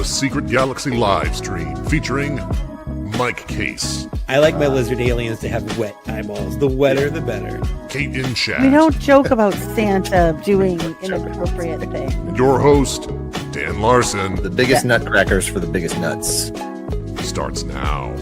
Secret Galaxy Livestream featuring Mike Kaess. I like my lizard aliens to have wet eyeballs. The wetter, the better. Kate-in-chat. We don't joke about Santa doing inappropriate things. And your host, Dan Larson, The biggest nutcrackers for the biggest nuts. starts now.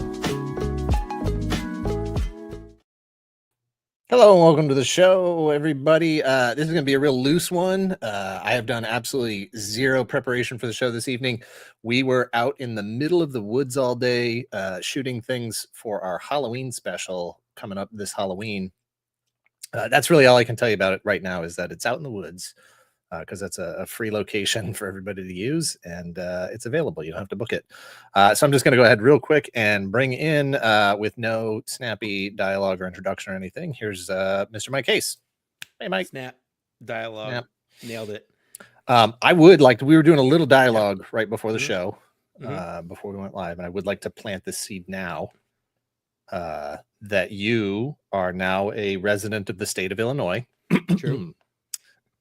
Hello and welcome to the show, everybody. This is going to be a real loose one. I have done absolutely zero preparation for the show this evening. We were out in the middle of the woods all day shooting things for our Halloween special coming up this Halloween. That's really all I can tell you about it right now, is that it's out in the woods because that's a free location for everybody to use, and it's available. You don't have to book it. So I'm just going to go ahead real quick and bring in, with no snappy dialogue or introduction or anything, here's Mr. Mike Kaess. Hey, Mike. Snap. Dialogue. Snap. Nailed it. I would like to, we were doing a little dialogue right before the show, before we went live, and I would like to plant this seed now that you are now a resident of the state of Illinois. True.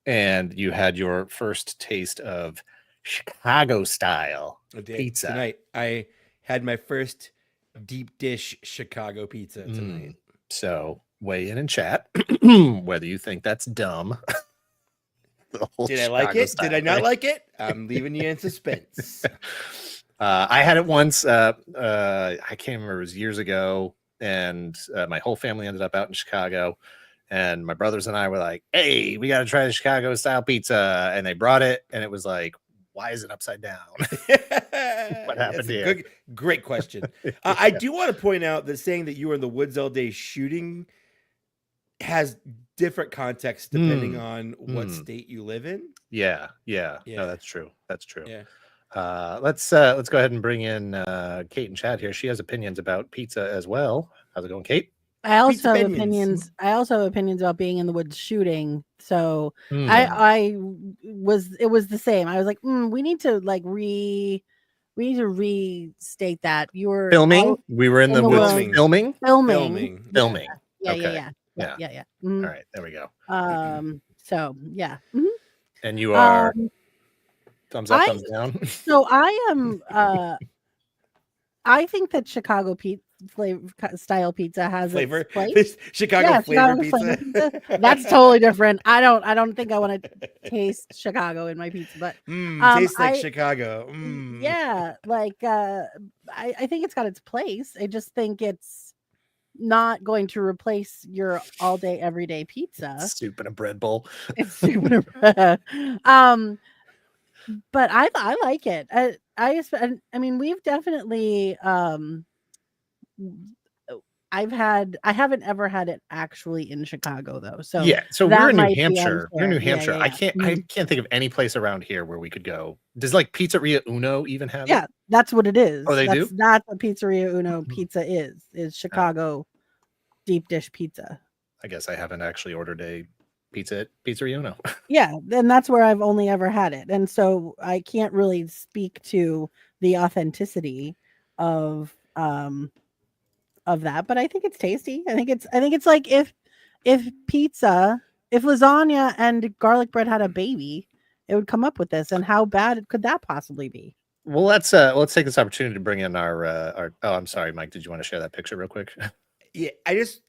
And you had your first taste of Chicago style pizza. Tonight, I had my first deep dish Chicago pizza tonight. So weigh in and chat whether you think that's dumb. Did I like it? Did I not like it? I'm leaving you in suspense. I had it once. I can't remember. It was years ago. And my whole family ended up out in Chicago. And my brothers and I were like, hey, we got to try the Chicago style pizza. And they brought it. And it was like, why is it upside down? What happened here? Great question. I do want to point out that saying that you were in the woods all day shooting has different context depending on what state you live in. Yeah. No, that's true. That's true. Yeah. Let's go ahead and bring in Kate-in-chat here. She has opinions about pizza as well. How's it going, Kate? I also have opinions. I also have opinions about being in the woods shooting. So it was the same. I was like, we need to restate that you were filming. We were in the woods filming. Yeah. All right, there we go. So yeah. And you are thumbs up, thumbs down. So I am. I think that Chicago style pizza has flavor. Its place. Chicago flavor pizza. That's totally different. I don't think I want to taste Chicago in my pizza, but tastes like Chicago. Yeah, like I think it's got its place. I just think it's not going to replace your all day everyday pizza. Soup in a bread bowl. It's soup in a bread. But I like it. I mean, we've definitely I haven't ever had it actually in Chicago though. So yeah, so we're in New Hampshire. We're in New Hampshire. Yeah. I can't think of any place around here where we could go. Does like Pizzeria Uno even have it? That's what it is. Oh, they do? That's what Pizzeria Uno pizza is Chicago deep dish pizza. I guess I haven't actually ordered a pizza at Pizzeria Uno. Yeah, and that's where I've only ever had it. And so I can't really speak to the authenticity of that, but I think it's tasty. I think it's like if lasagna and garlic bread had a baby, it would come up with this. And how bad could that possibly be? Well, let's take this opportunity to bring in our oh, I'm sorry, Mike, did you want to share that picture real quick? Yeah, I just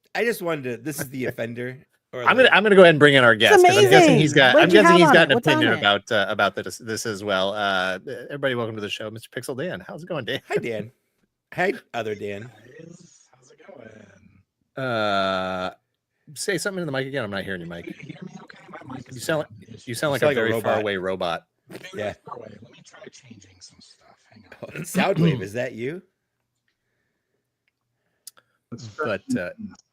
wanted to, this is the offender. I'm gonna go ahead and bring in our guest because I'm guessing he's got an opinion about this as well. Everybody, welcome to the show, Mr. Pixel Dan. How's it going, Dan? Hi, Dan. Hi, other Dan. How's it going? Say something in the mic again. I'm not hearing you, Mike. Can you hear me okay? My mic you sound like a very far away robot. Yeah. Far away. Let me try changing some stuff. Hang on. Soundwave, is that you? But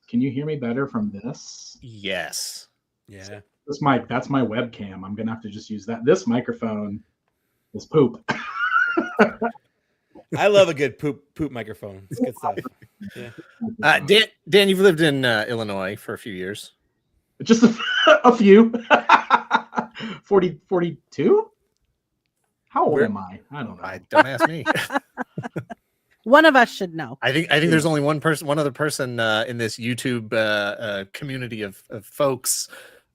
can you hear me better from this? Yes. Yeah. So this mic, that's my webcam. I'm gonna have to just use that. This microphone is poop. I love a good poop microphone. It's good stuff. Yeah. Dan, you've lived in Illinois for a few years. Just a few. 42? How old am I? I don't know. Don't ask me. One of us should know. I think there's only one other person in this YouTube community of folks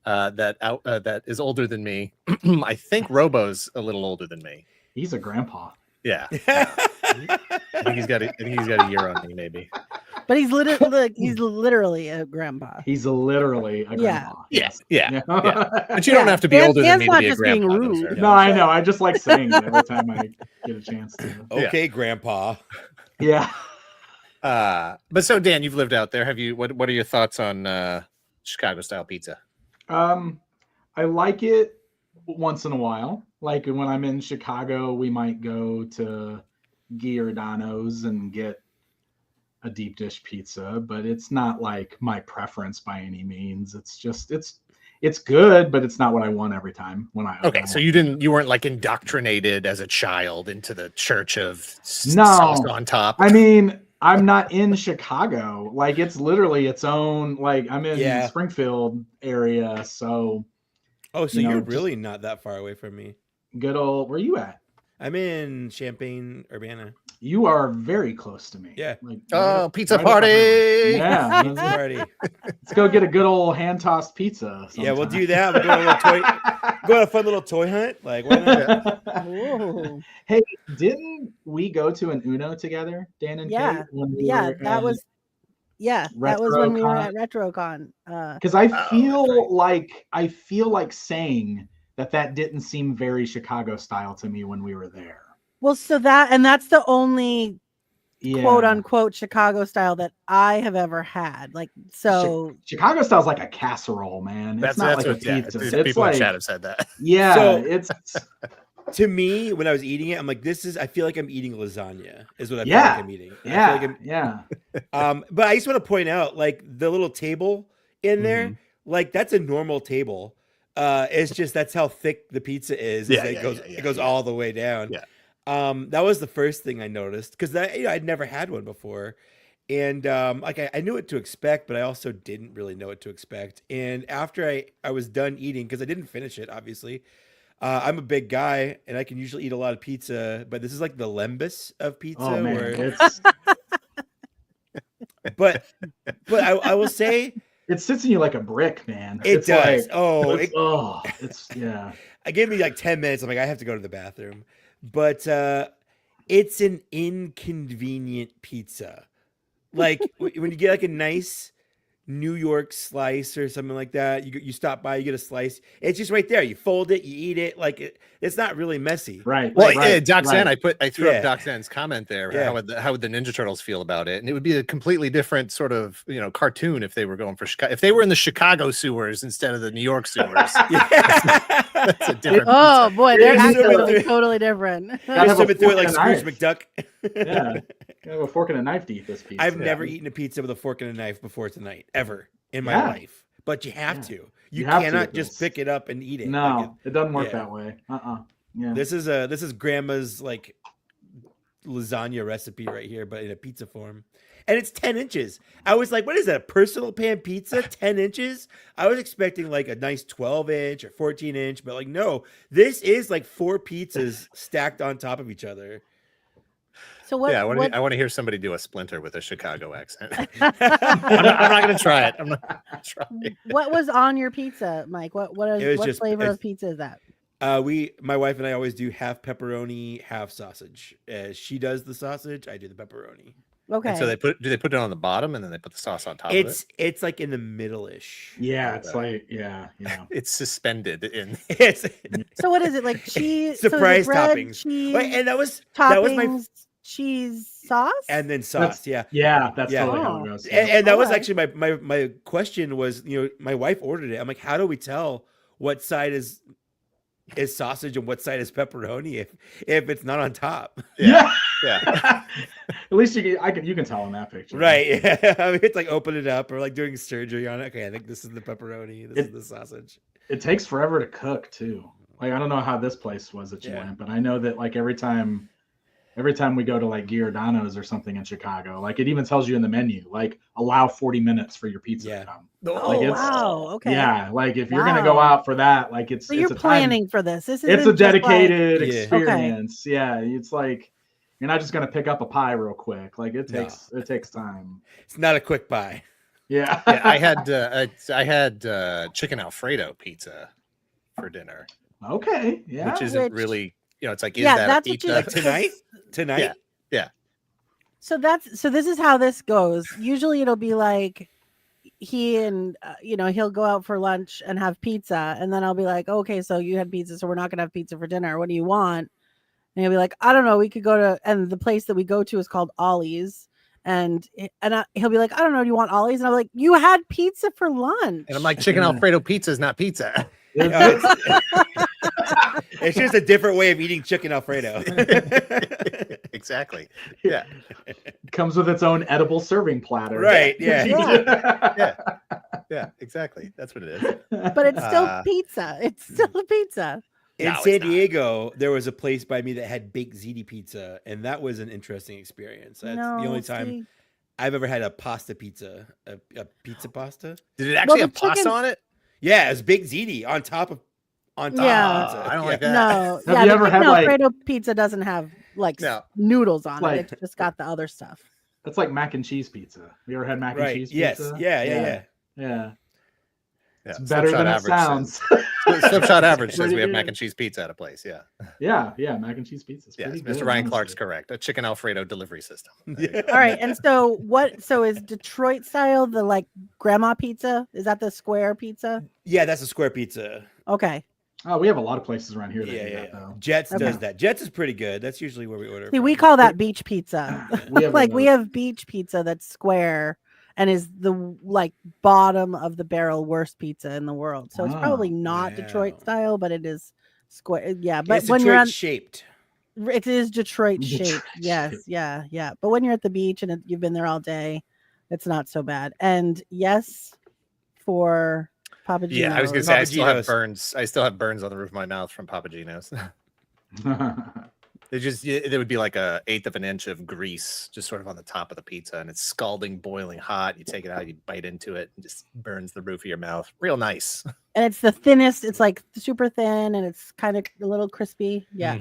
that is older than me. I think Robo's a little older than me. He's a grandpa. Yeah. I think he's got a year on me, maybe. But he's literally a grandpa. He's literally a grandpa. Yes. Yeah. But you don't have to be Dan- older than Dan's me to not be a just being grandpa. though, rude. sir. No, I know. I just like saying it every time I get a chance to. Okay, Grandpa. Yeah. But so Dan, you've lived out there. Have you? What are your thoughts on Chicago style pizza? I like it once in a while. Like when I'm in Chicago, we might go to Giordano's and get a deep dish pizza, but it's not like my preference by any means. It's just it's good, but it's not what I want every time when I Okay, so you weren't like indoctrinated as a child into the church of No. sauce on top. I mean, I'm not in Chicago. Like it's literally its own. Like I'm in Springfield area, so. Oh, so you're really not that far away from me. Good old. Where you at? I'm in Champaign, Urbana. You are very close to me. Yeah. Like, pizza party! Yeah. Pizza party. Let's go get a good old hand tossed pizza. Yeah, we'll do that. We'll go on a fun little toy hunt. Like, why not? Hey, didn't we go to an Uno together, Dan and Kate? When we were that was when we were at RetroCon. Because I feel like saying that didn't seem very Chicago style to me when we were there. Well, so that's the only quote unquote Chicago style that I have ever had. Like, so Chicago style is like a casserole, man. It's not like a pizza. It's people like, in chat have said that. Yeah, So- it's To me, when I was eating it, I'm like, I feel like I'm eating lasagna, is what I feel like I'm eating. And I feel like but I just want to point out, like, the little table in there, like, that's a normal table. It's just that's how thick the pizza is. It goes all the way down. Yeah. That was the first thing I noticed because I'd never had one before, and like I knew what to expect, but I also didn't really know what to expect. And after I was done eating, because I didn't finish it, obviously, I'm a big guy and I can usually eat a lot of pizza, but this is like the lembus of pizza. oh man, where, it's but I will say it sits in you like a brick, man. it It's does. like, it's yeah. I gave me like 10 minutes. I'm like, I have to go to the bathroom. But it's an inconvenient pizza. Like when you get like a nice New York slice or something like that, you stop by, you get a slice. It's just right there. You fold it, you eat it. Like it's not really messy. Right. Well, right, Doc Zen, right. I threw up Doc Zen's comment there. Yeah. How would the Ninja Turtles feel about it? And it would be a completely different sort of cartoon if they were going for Chicago. If they were in the Chicago sewers instead of the New York sewers. That's a different. Oh boy, they're You're actually swimming totally different. Gotta have a Swimming through it like fork and a Scrooge McDuck. Yeah. You have a fork and a knife to eat this pizza. I've never eaten a pizza with a fork and a knife before tonight, ever in my life. But you have to. You have to cannot with just this. pick it up and eat it. No, Like it doesn't work yeah. that way. Yeah. this is grandma's like lasagna recipe right here, but in a pizza form. And it's 10 inches. I was like, what is that? A personal pan pizza? 10 inches? I was expecting like a nice 12-inch or 14-inch, but like, no, this is like 4 pizzas stacked on top of each other. So what? I want to hear somebody do a Splinter with a Chicago accent. I'm not going to try it. I'm not going to try it. What was on your pizza, Mike? What just- flavor of pizza is that? My wife and I always do half pepperoni, half sausage. She does the sausage, I do the pepperoni. Okay. And so do they put it on the bottom and then they put the sauce on top of it? It's like in the middle-ish. Yeah, it's like yeah. It's suspended in. It's So what is it, like cheese? surprise so is it bread, toppings. cheese, Wait, and that was toppings, my cheese sauce, and then sauce. That's Yeah. that's Yeah. totally how Oh. it goes. And that was Okay. actually my question was, my wife ordered it. I'm like, how do we tell what side is sausage and what side is pepperoni if it's not on top? Yeah. Yeah. At least you can tell in that picture. Right. Yeah. I mean, it's like open it up or like doing surgery on it. Okay, I think this is the pepperoni. This is the sausage. It takes forever to cook too. Like I don't know how this place was that you went, but I know that like every time we go to like Giordano's or something in Chicago, like it even tells you in the menu, like allow 40 minutes for your pizza to come. Oh Like, it's- wow! Okay. Yeah, like if you're gonna go out for that, like it's So you're a time- planning for this. This is it's a dedicated Yeah. experience. Yeah, it's like you're not just gonna pick up a pie real quick. Like it takes time. It's not a quick buy. Yeah. Yeah, I had chicken Alfredo pizza for dinner, Okay. Yeah. which isn't Which- really It's like, is Yeah, that that's a what you- pizza? Like tonight. Yeah. So this is how this goes. Usually it'll be like he and he'll go out for lunch and have pizza, and then I'll be like, okay, so you had pizza, so we're not gonna have pizza for dinner. What do you want? And he'll be like, I don't know. We could go to, and the place that we go to is called Ollie's, and he'll be like, I don't know. Do you want Ollie's? And I'm like, you had pizza for lunch. And I'm like, chicken Alfredo pizza is not pizza. It's just a different way of eating chicken Alfredo. Exactly. Yeah. Comes with its own edible serving platter. Right. Yeah. Yeah, exactly. That's what it is. But it's still pizza. It's still a pizza. In No, San it's not. Diego, there was a place by me that had baked ziti pizza, and that was an interesting experience. That's the only time I've ever had a pasta pizza, a pizza pasta. Did it actually have the pasta chicken- on it? Yeah, it was baked ziti on top of Yeah. pizza. I don't like that. No, Have you ever had, the like- Alfredo pizza doesn't have like No. noodles on Like- it. It's just got the other stuff. That's like mac and cheese pizza. Have you ever had mac and Right. cheese Yes. pizza? Yeah. Yeah. Yeah, It's better Slipshot than it Average sounds. Slipshot Average says Pretty we have good. mac and cheese pizza at a place. Yeah. Yeah, mac and cheese pizza. Yes, Pretty Mr. good, Ryan Clark's honestly. correct. A chicken Alfredo delivery system. Yeah. All right, and so is Detroit style the like grandma pizza? Is that the square pizza? Yeah, that's a square pizza. Okay. Oh, we have a lot of places around here that Yeah, do yeah. that, though. Jets Okay. does that. Jets is pretty good. That's usually where we order. See, we from. call that beach pizza. We have Like one we of have beach pizza that's square and is the like bottom of the barrel worst pizza in the world. So it's Oh, probably not Detroit wow. style, but it is square. Yeah, but It's when Detroit you're on, shaped. it is Detroit Detroit shaped. Yes, shaped. yeah. But when you're at the beach and you've been there all day, it's not so bad. And yes, for Papa Gino's. Yeah, I was gonna say I still have Papagino's. burns. I still have burns on the roof of my mouth from Papagino's. There would be like a eighth of an inch of grease just sort of on the top of the pizza, and it's scalding, boiling hot. You take it out, you bite into it, and just burns the roof of your mouth. Real nice. And it's the thinnest. It's like super thin, and it's kind of a little crispy. Yeah,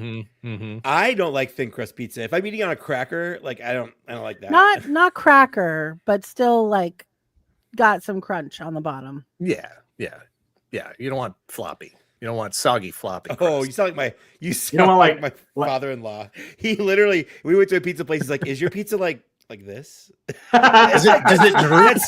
I don't like thin crust pizza. If I'm eating on a cracker, like I don't like that. not cracker, but still like got some crunch on the bottom. Yeah. You don't want floppy. You don't want soggy floppy. Oh, crust. you sound like know, like like- my father-in-law. He literally, we went to a pizza place. He's like, "Is your pizza like this?" Does it droop?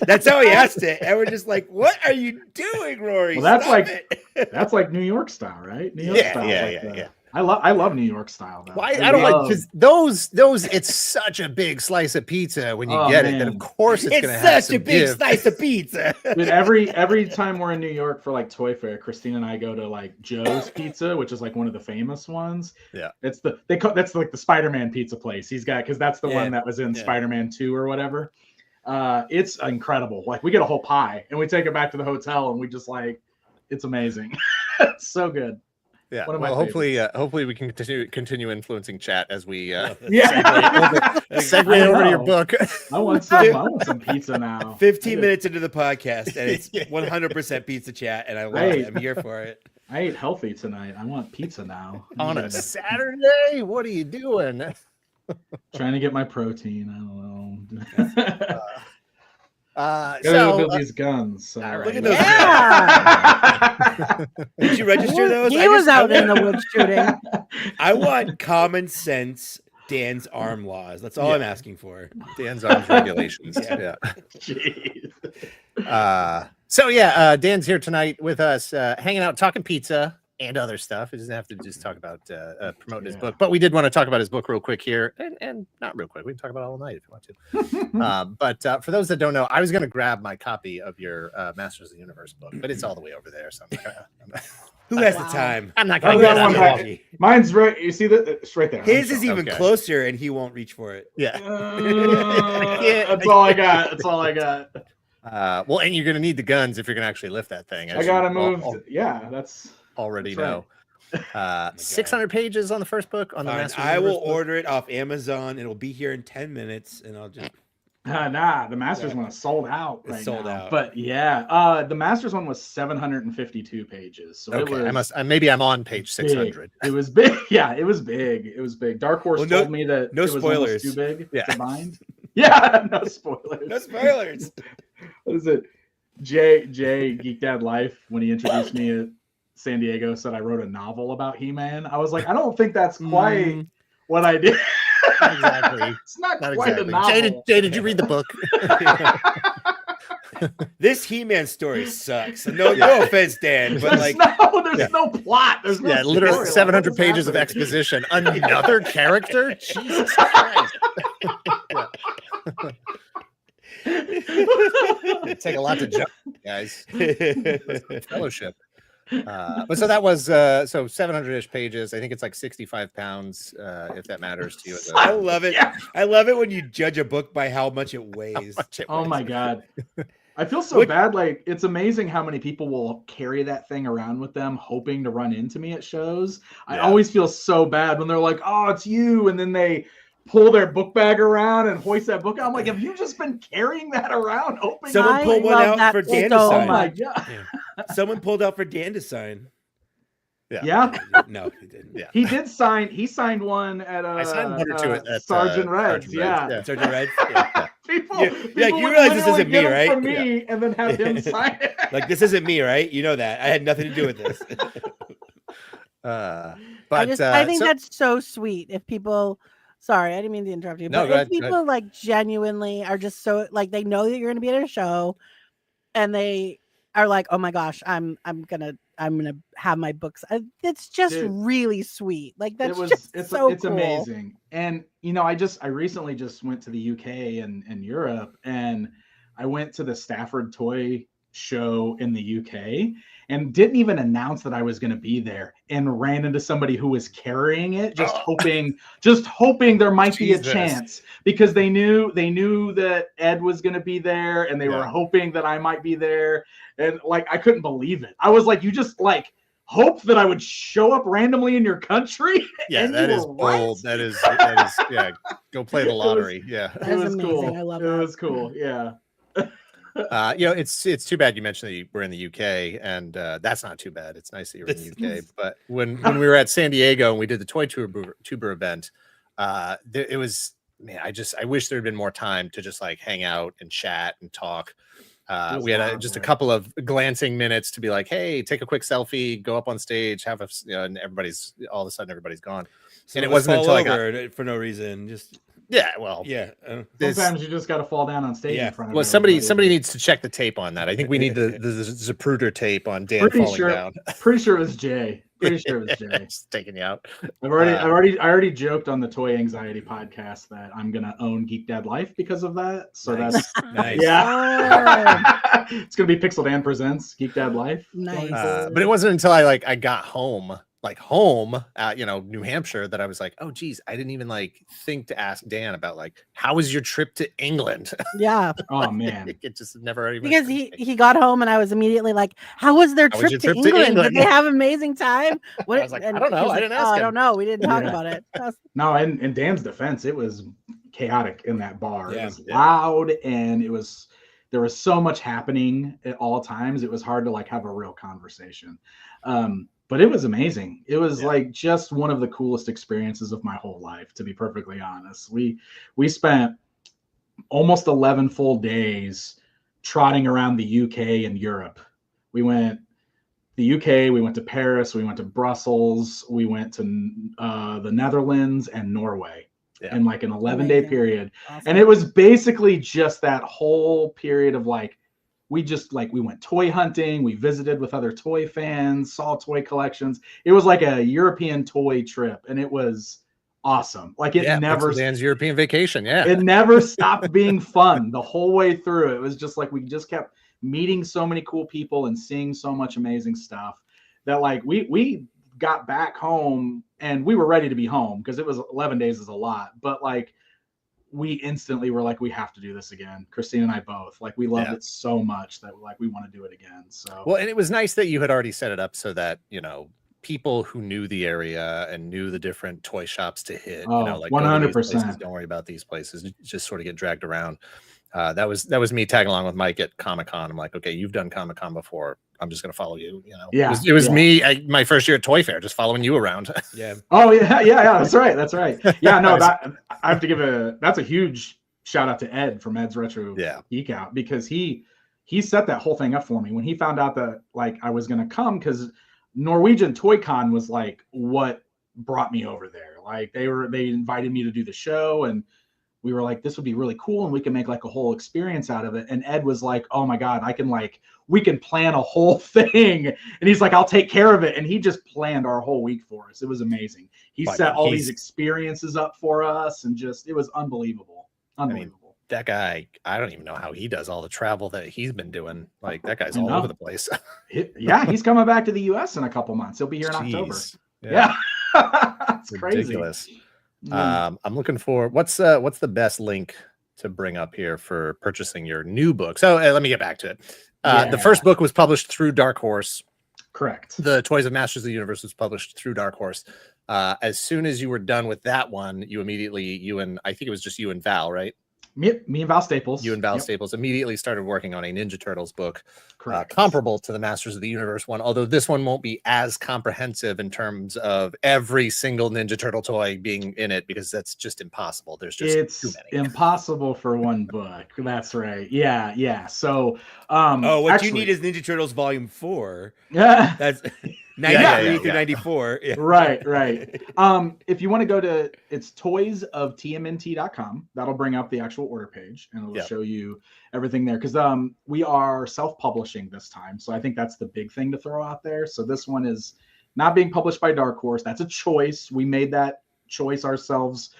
That's how he asked it, and we're just like, "What are you doing, Rory? Well, that's Stop like- it." That's like New York style, right? New York Yeah, style. yeah. I love New York style. Though. Why I don't like because those it's such a big slice of pizza when you Oh, get it that man. of course it's, It's gonna have such a some big give. slice of pizza. Dude, every time we're in New York for like Toy Fair, Christine and I go to like Joe's Pizza, which is like one of the famous ones. Yeah. It's that's like the Spider-Man pizza place. He's got because that's the one that was in Yeah. Spider-Man 2 or whatever. It's incredible. Like we get a whole pie and we take it back to the hotel and we just like it's amazing. It's so good. Yeah. One of my Well, hopefully we can continue influencing chat as we Yeah. segue over to your book. I want some pizza now. 15 minutes into the podcast, and it's 100% pizza chat, and I love it. I'm here for it. I ate healthy tonight. I want pizza now. On a Saturday? What are you doing? Trying to get my protein. I don't know. Gotta go build these guns. So. all right. Look at those. Yeah, Did you register those? he I was just- out I in the woods shooting. I want common sense Dan's arm laws. That's all I'm asking for. Dan's arms regulations. Yeah. Jeez. Dan's here tonight with us, hanging out, talking pizza and other stuff. He doesn't have to just talk about promoting his Yeah. book, but we did want to talk about his book real quick here, and not real quick. We can talk about it all night if you want to. But for those that don't know, I was going to grab my copy of your Masters of the Universe book, but it's all the way over there. So Who has Wow. the time? I'm not I going to got get one it. back. Energy. Mine's right. You see that? It's right there. His is even Okay. closer, and he won't reach for it. Yeah. That's all I got. That's all I got. Well, and you're going to need the guns if you're going to actually lift that thing. I as gotta you move. Yeah, that's already that's know. right. 600 pages on the first book on the Fine, Masters of the I will Universe book. order it off Amazon. It'll be here in 10 minutes, and I'll just. nah. The Masters one is sold out. It's Right sold now. out. But yeah, the Masters one was 752 pages. So it Okay, was maybe I'm on page big. 600. It was big. Yeah, it was big. It was big. Dark Horse Well, no- told me that no it was spoilers. almost too big Yeah. to bind. Yeah, no spoilers. No spoilers. What is it? Jay Geek Dad Life when he introduced me San Diego said I wrote a novel about He-Man. I was like, I don't think that's quite what I did. Exactly. It's not quite exactly. a novel. Jay, did you read the book? This He-Man story sucks. No offense, Dan, but like, there's no plot. There's no literally story. 700 What is pages of happening? exposition. Another character? Jesus Christ. It'd take a lot to jump, guys. Fellowship. But so that was so 700-ish pages. I think it's like 65 pounds, if that matters to you. I love it. Yeah. I love it when you judge a book by how much it weighs. Oh my God. I feel so bad. Like, it's amazing how many people will carry that thing around with them, hoping to run into me at shows. I always feel so bad when they're like, "Oh, it's you," and then they pull their book bag around and hoist that book out. I'm like, have you just been carrying that around, hoping? Someone pulled one out for Dan to so sign. much. Someone pulled out for Dan to sign. Yeah. No, he didn't. Yeah. He did sign. He signed one at I signed one or two at Sergeant Red's. Sergeant Red's, Sergeant Reds. Yeah. People, Yeah, people you would realize this literally isn't get me, them right? From me, and then have him sign it. Like, this isn't me, right? You know that. I had nothing to do with this. But I think that's so sweet. If people, sorry, I didn't mean to interrupt you, No, but go if ahead, go people like genuinely are just so like they know that you're going to be at a show, and they are like, oh my gosh, I'm gonna have my books. It's just really sweet. Like that's It's so it's cool. amazing. And I recently just went to the UK and Europe, and I went to the Stafford Toy Show in the UK and didn't even announce that I was going to be there, and ran into somebody who was carrying it, just hoping there might be a chance, because they knew that Ed was going to be there, and they were hoping that I might be there. And like, I couldn't believe it. I was like, you just like hoped that I would show up randomly in your country? Yeah, that is bold. That is go play the lottery. That is amazing. Cool. I love it. that. It was cool. Yeah. It's too bad you mentioned that you were in the UK, and that's not too bad. It's nice that you're in the UK. But when we were at San Diego and we did the Toy Tuber event, it was, man, I wish there had been more time to just like hang out and chat and talk. We had just a couple of glancing minutes to be like, hey, take a quick selfie, go up on stage, have a, and all of a sudden everybody's gone. So and it wasn't until I got for no reason. Just sometimes you just got to fall down on stage in front of. Well, somebody needs to check the tape on that. I think we need the Zapruder tape on Dan falling down. Pretty sure it was Jay. Pretty sure it was Jay. Just taking you out. I already joked on the Toy Anxiety podcast that I'm gonna own Geek Dad Life because of that. So that's nice. Yeah. It's gonna be Pixel Dan Presents Geek Dad Life. Nice. But it wasn't until I got home at New Hampshire, that I was like, oh geez, I didn't even think to ask Dan about how was your trip to England? Yeah. Oh man. It just never even, because he got home and I was immediately like, how was their trip to England? Did they have amazing time? What? I was like, I don't know. I didn't ask him. I don't know. We didn't talk about it. No, in Dan's defense, it was chaotic in that bar. Yeah. It was loud, and there was so much happening at all times. It was hard to have a real conversation. But it was amazing. It was just one of the coolest experiences of my whole life, to be perfectly honest. We spent almost 11 full days trotting around the UK and Europe. We went the UK, we went to Paris, we went to Brussels, we went to the Netherlands and Norway in an 11-day period. Awesome. And it was basically just that whole period of we went toy hunting, we visited with other toy fans, saw toy collections. It was like a European toy trip, and it was awesome. It never Dan's European vacation. Yeah. It never stopped being fun the whole way through. It was just we just kept meeting so many cool people and seeing so much amazing stuff that we got back home and we were ready to be home, because it was 11 days is a lot, but we instantly were we have to do this again. Christine and I both we loved it so much that we want to do it again. So well, and it was nice that you had already set it up so that people who knew the area and knew the different toy shops to hit, 100%. Don't worry about these places, just sort of get dragged around. That was me tagging along with Mike at Comic-Con. I'm like, okay, you've done Comic-Con before, I'm just gonna follow you. It was me my first year at Toy Fair, just following you around. Yeah. Oh yeah, that's right. Yeah, no, I have to give that's a huge shout out to Ed from Ed's Retro Geek Out, because he set that whole thing up for me when he found out that I was gonna come, because Norwegian Toy Con was like what brought me over there. Like they invited me to do the show, and we were like, this would be really cool, and we can make like a whole experience out of it. And Ed was like, oh my God, we can plan a whole thing. And he's like, I'll take care of it. And he just planned our whole week for us. It was amazing. He set all these experiences up for us, and just, it was unbelievable. Unbelievable. I mean, that guy, I don't even know how he does all the travel that he's been doing. Like that guy's all over the place. Yeah, he's coming back to the US in a couple months. He'll be here in October. Yeah. It's ridiculous. Crazy. I'm looking for what's the best link to bring up here for purchasing your new book. So let me get back to it. The first book was published through Dark Horse. Correct. The Toys of Masters of the Universe was published through Dark Horse. As soon as you were done with that one, you and I think it was just you and Val, right? Me and Val Staples. You and Val Staples immediately started working on a Ninja Turtles book, Correct. Comparable to the Masters of the Universe one, although this one won't be as comprehensive in terms of every single Ninja Turtle toy being in it, because that's just impossible. There's just too many. Impossible for one book. That's right. Yeah. So, what you need is Ninja Turtles Volume 4. Yeah. That's 93 through 94. Yeah. Right. If you want to go to, it's toysoftmnt.com. That'll bring up the actual order page, and it'll show you everything there. Because we are self-publishing this time, so I think that's the big thing to throw out there. So this one is not being published by Dark Horse. That's a choice. We made that choice ourselves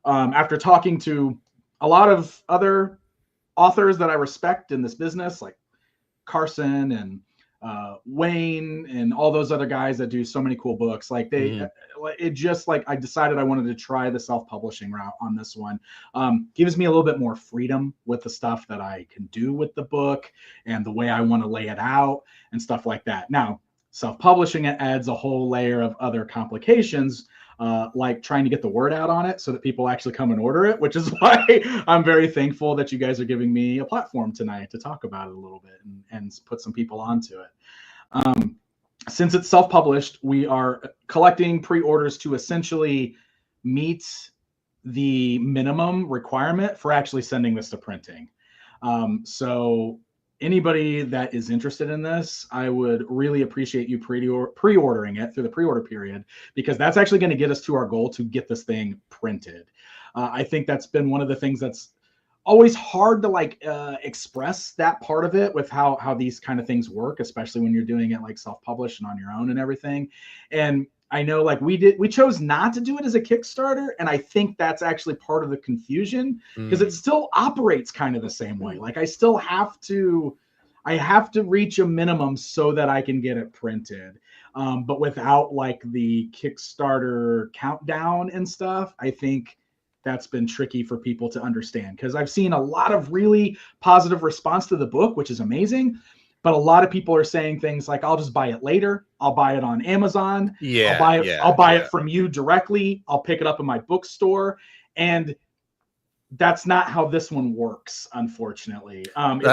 after talking to a lot of other authors that I respect in this business, like Carson and Wayne and all those other guys that do so many cool books. Like it just like, I decided I wanted to try the self-publishing route on this one. Gives me a little bit more freedom with the stuff that I can do with the book and the way I want to lay it out and stuff like that. Now, self-publishing it adds a whole layer of other complications, like trying to get the word out on it so that people actually come and order it, which is why I'm very thankful that you guys are giving me a platform tonight to talk about it a little bit and put some people onto it. Since it's self-published, we are collecting pre-orders to essentially meet the minimum requirement for actually sending this to printing. So anybody that is interested in this, I would really appreciate you pre-ordering it through the pre-order period, because that's actually going to get us to our goal to get this thing printed. I think that's been one of the things that's always hard to express that part of it with how these kind of things work, especially when you're doing it like self-published and on your own and everything. And I know we chose not to do it as a Kickstarter. And I think that's actually part of the confusion, because it still operates kind of the same way. Like I have to reach a minimum so that I can get it printed. But without like the Kickstarter countdown and stuff, I think that's been tricky for people to understand, because I've seen a lot of really positive response to the book, which is amazing. But a lot of people are saying things like, I'll just buy it later. I'll buy it on Amazon. I'll buy it from you directly. I'll pick it up in my bookstore. And that's not how this one works, unfortunately.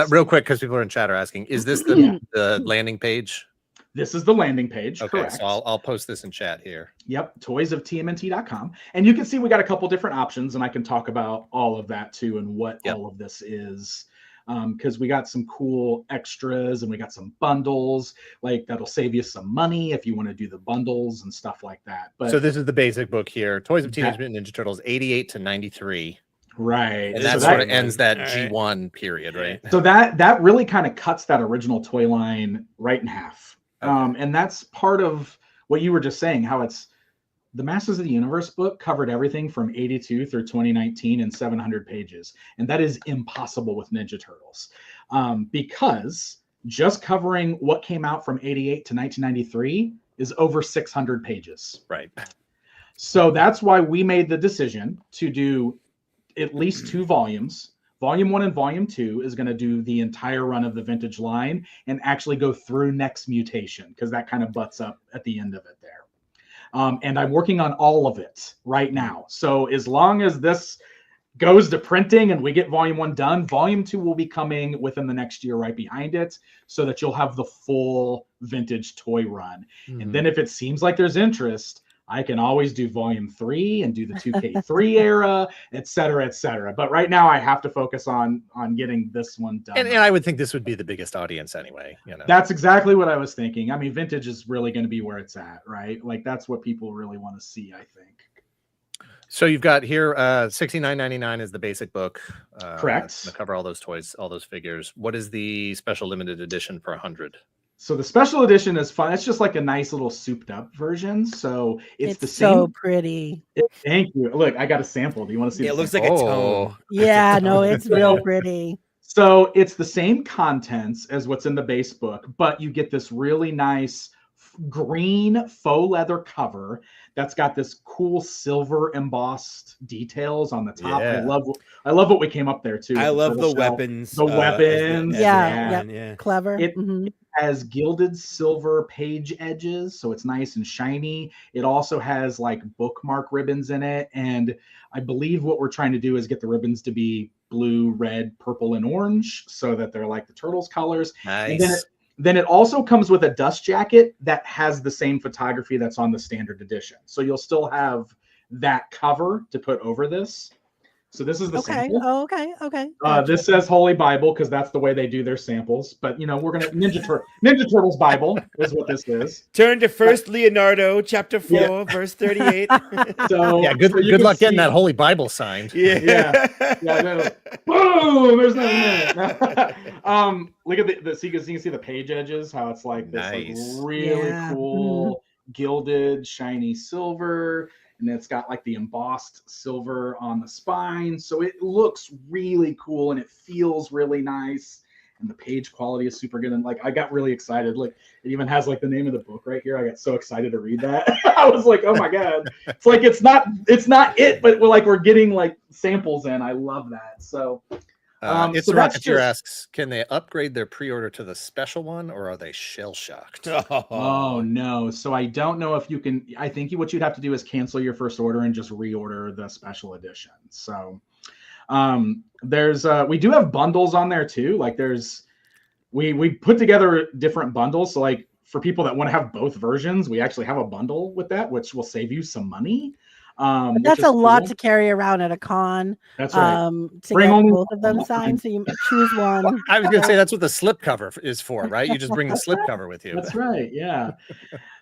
Real quick, because people are in chat are asking, is this the landing page? This is the landing page. Okay, correct. So I'll post this in chat here. Yep, toysoftmnt.com. And you can see we got a couple different options, and I can talk about all of that too and what all of this is. Because we got some cool extras and we got some bundles, like that'll save you some money if you want to do the bundles and stuff like that. But so this is the basic book here, Toys of Teenage Mutant Ninja Turtles 88 to 93. Right. And that sort of ends that G1 period, right? So that really kind of cuts that original toy line right in half. Okay. And that's part of what you were just saying, how it's the Masters of the Universe book covered everything from 82 through 2019 in 700 pages. And that is impossible with Ninja Turtles, because just covering what came out from 88 to 1993 is over 600 pages. Right. So that's why we made the decision to do at least 2 volumes. Volume 1 and Volume 2 is going to do the entire run of the vintage line and actually go through Next Mutation, because that kind of butts up at the end of it there. And I'm working on all of it right now. So as long as this goes to printing and we get Volume 1 done, Volume 2 will be coming within the next year right behind it, so that you'll have the full vintage toy run. And then if it seems like there's interest, I can always do volume 3 and do the 2K3 era, et cetera. But right now I have to focus on getting this one done. And I would think this would be the biggest audience anyway. That's exactly what I was thinking. I mean, vintage is really going to be where it's at, right? Like that's what people really want to see, I think. So you've got here $69.99 is the basic book. Correct. To cover all those toys, all those figures. What is the special limited edition for 100? So the special edition is fun. It's just like a nice little souped up version. So it's the same. So pretty. Thank you. Look, I got a sample. Do you want to see? It looks sample? like a tome. Yeah, no, it's real pretty. So it's the same contents as what's in the base book, but you get this really nice green faux leather cover that's got this cool silver embossed details on the top. Yeah. I love what we came up there too. I love the shell. weapons. The weapons. Yeah. Clever. It has gilded silver page edges, so it's nice and shiny. It also has like bookmark ribbons in it, and I believe what we're trying to do is get the ribbons to be blue, red, purple, and orange, so that they're like the Turtles colors. Nice. And then it also comes with a dust jacket that has the same photography that's on the standard edition. So you'll still have that cover to put over this. So this is the sample. Oh, okay. This says Holy Bible because that's the way they do their samples. But we're gonna Ninja Turtles Bible is what this is. Turn to First Leonardo, chapter 4, verse 38. So yeah, good luck getting that Holy Bible signed. Yeah. Boom! There's nothing there. Look at the so you can see the page edges, how it's like this like really cool gilded shiny silver. And then it's got like the embossed silver on the spine. So it looks really cool and it feels really nice. And the page quality is super good. And like, I got really excited. Like it even has like the name of the book right here. I got so excited to read that. I was like, oh my God. It's like, it's not it, but we're getting like samples in. I love that. So It's so Rocketeer asks, can they upgrade their pre-order to the special one, or are they shell-shocked? Oh no. So I don't know if you can. I think what you'd have to do is cancel your first order and just reorder the special edition. So there's we do have bundles on there too. Like we put together different bundles. So like for people that want to have both versions, we actually have a bundle with that, which will save you some money. But that's a lot to carry around at a con. That's right. To get both of them signed, so you choose one. I was going to say that's what the slipcover is for, right? You just bring the slipcover with you. That's right. Yeah.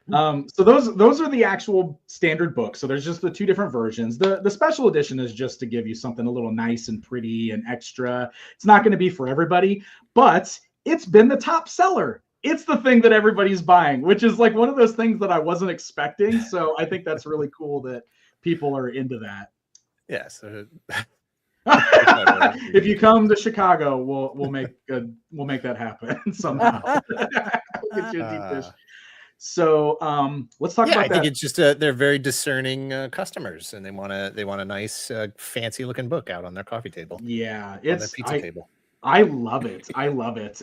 So those are the actual standard books. So there's just the two different versions. The special edition is just to give you something a little nice and pretty and extra. It's not going to be for everybody, but it's been the top seller. It's the thing that everybody's buying, which is like one of those things that I wasn't expecting. So I think that's really cool that people are into that. Yes. If you come to Chicago, we'll make that happen somehow. We'll get you a deep dish. So let's talk about that. I think it's just they're very discerning customers, and they want a nice fancy looking book out on their coffee table. Yeah, it's on their pizza table. I love it.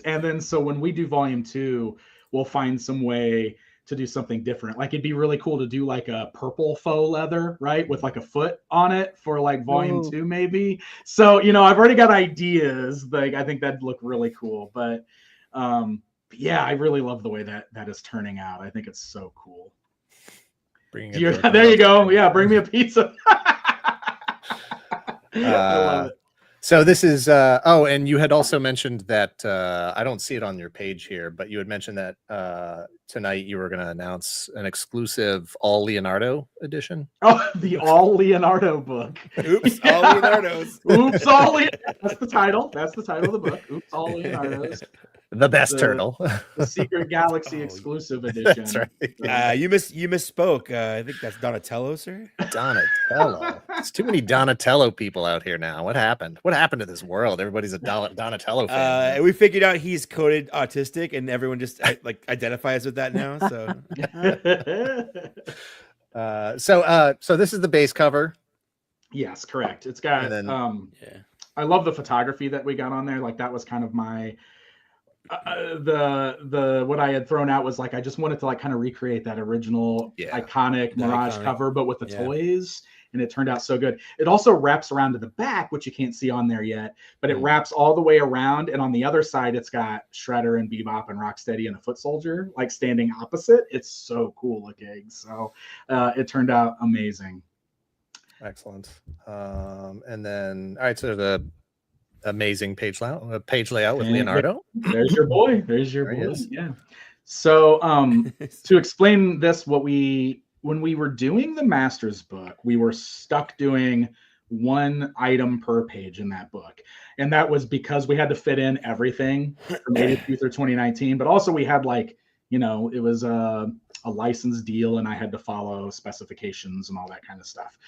And then so when we do volume 2, we'll find some way to do something different. Like it'd be really cool to do like a purple faux leather, right? With like a foot on it for like volume 2, maybe. So, I've already got ideas. Like I think that'd look really cool, but yeah, I really love the way that is turning out. I think it's so cool. There you go. Yeah. Bring me a pizza. I love it. So this is and you had also mentioned that I don't see it on your page here, but you had mentioned that tonight you were going to announce an exclusive all Leonardo edition. Oh, the all Leonardo book. Oops, all Leonardo's. Oops, all Leonardo's. That's the title. That's the title of the book. Oops, all Leonardo's. The best turtle. The Secret Galaxy exclusive edition. That's right. You misspoke. I think that's Donatello, sir. Donatello. There's too many Donatello people out here now. What happened? What happened to this world? Everybody's a Donatello fan. We figured out he's coded autistic, and everyone just identifies with that now. So, so this is the base cover. Yes, correct. It's got. I love the photography that we got on there. Like that was kind of my. The what I had thrown out was like I just wanted to like kind of recreate that original iconic Mirage cover, but with the toys and it turned out so good. It also wraps around to the back, which you can't see on there yet, but it Mm. wraps all the way around, and on the other side it's got Shredder and Bebop and Rocksteady and the Foot Soldier like standing opposite. It's so cool looking. So it turned out amazing. Excellent. And then, all right, so the amazing page layout with And Leonardo. There's your boy. There's your There he boy. is. Yeah. So to explain this, when we were doing the master's book, we were stuck doing one item per page in that book. And that was because we had to fit in everything from 82 through 2019, but also we had like, you know, it was a license deal and I had to follow specifications and all that kind of stuff.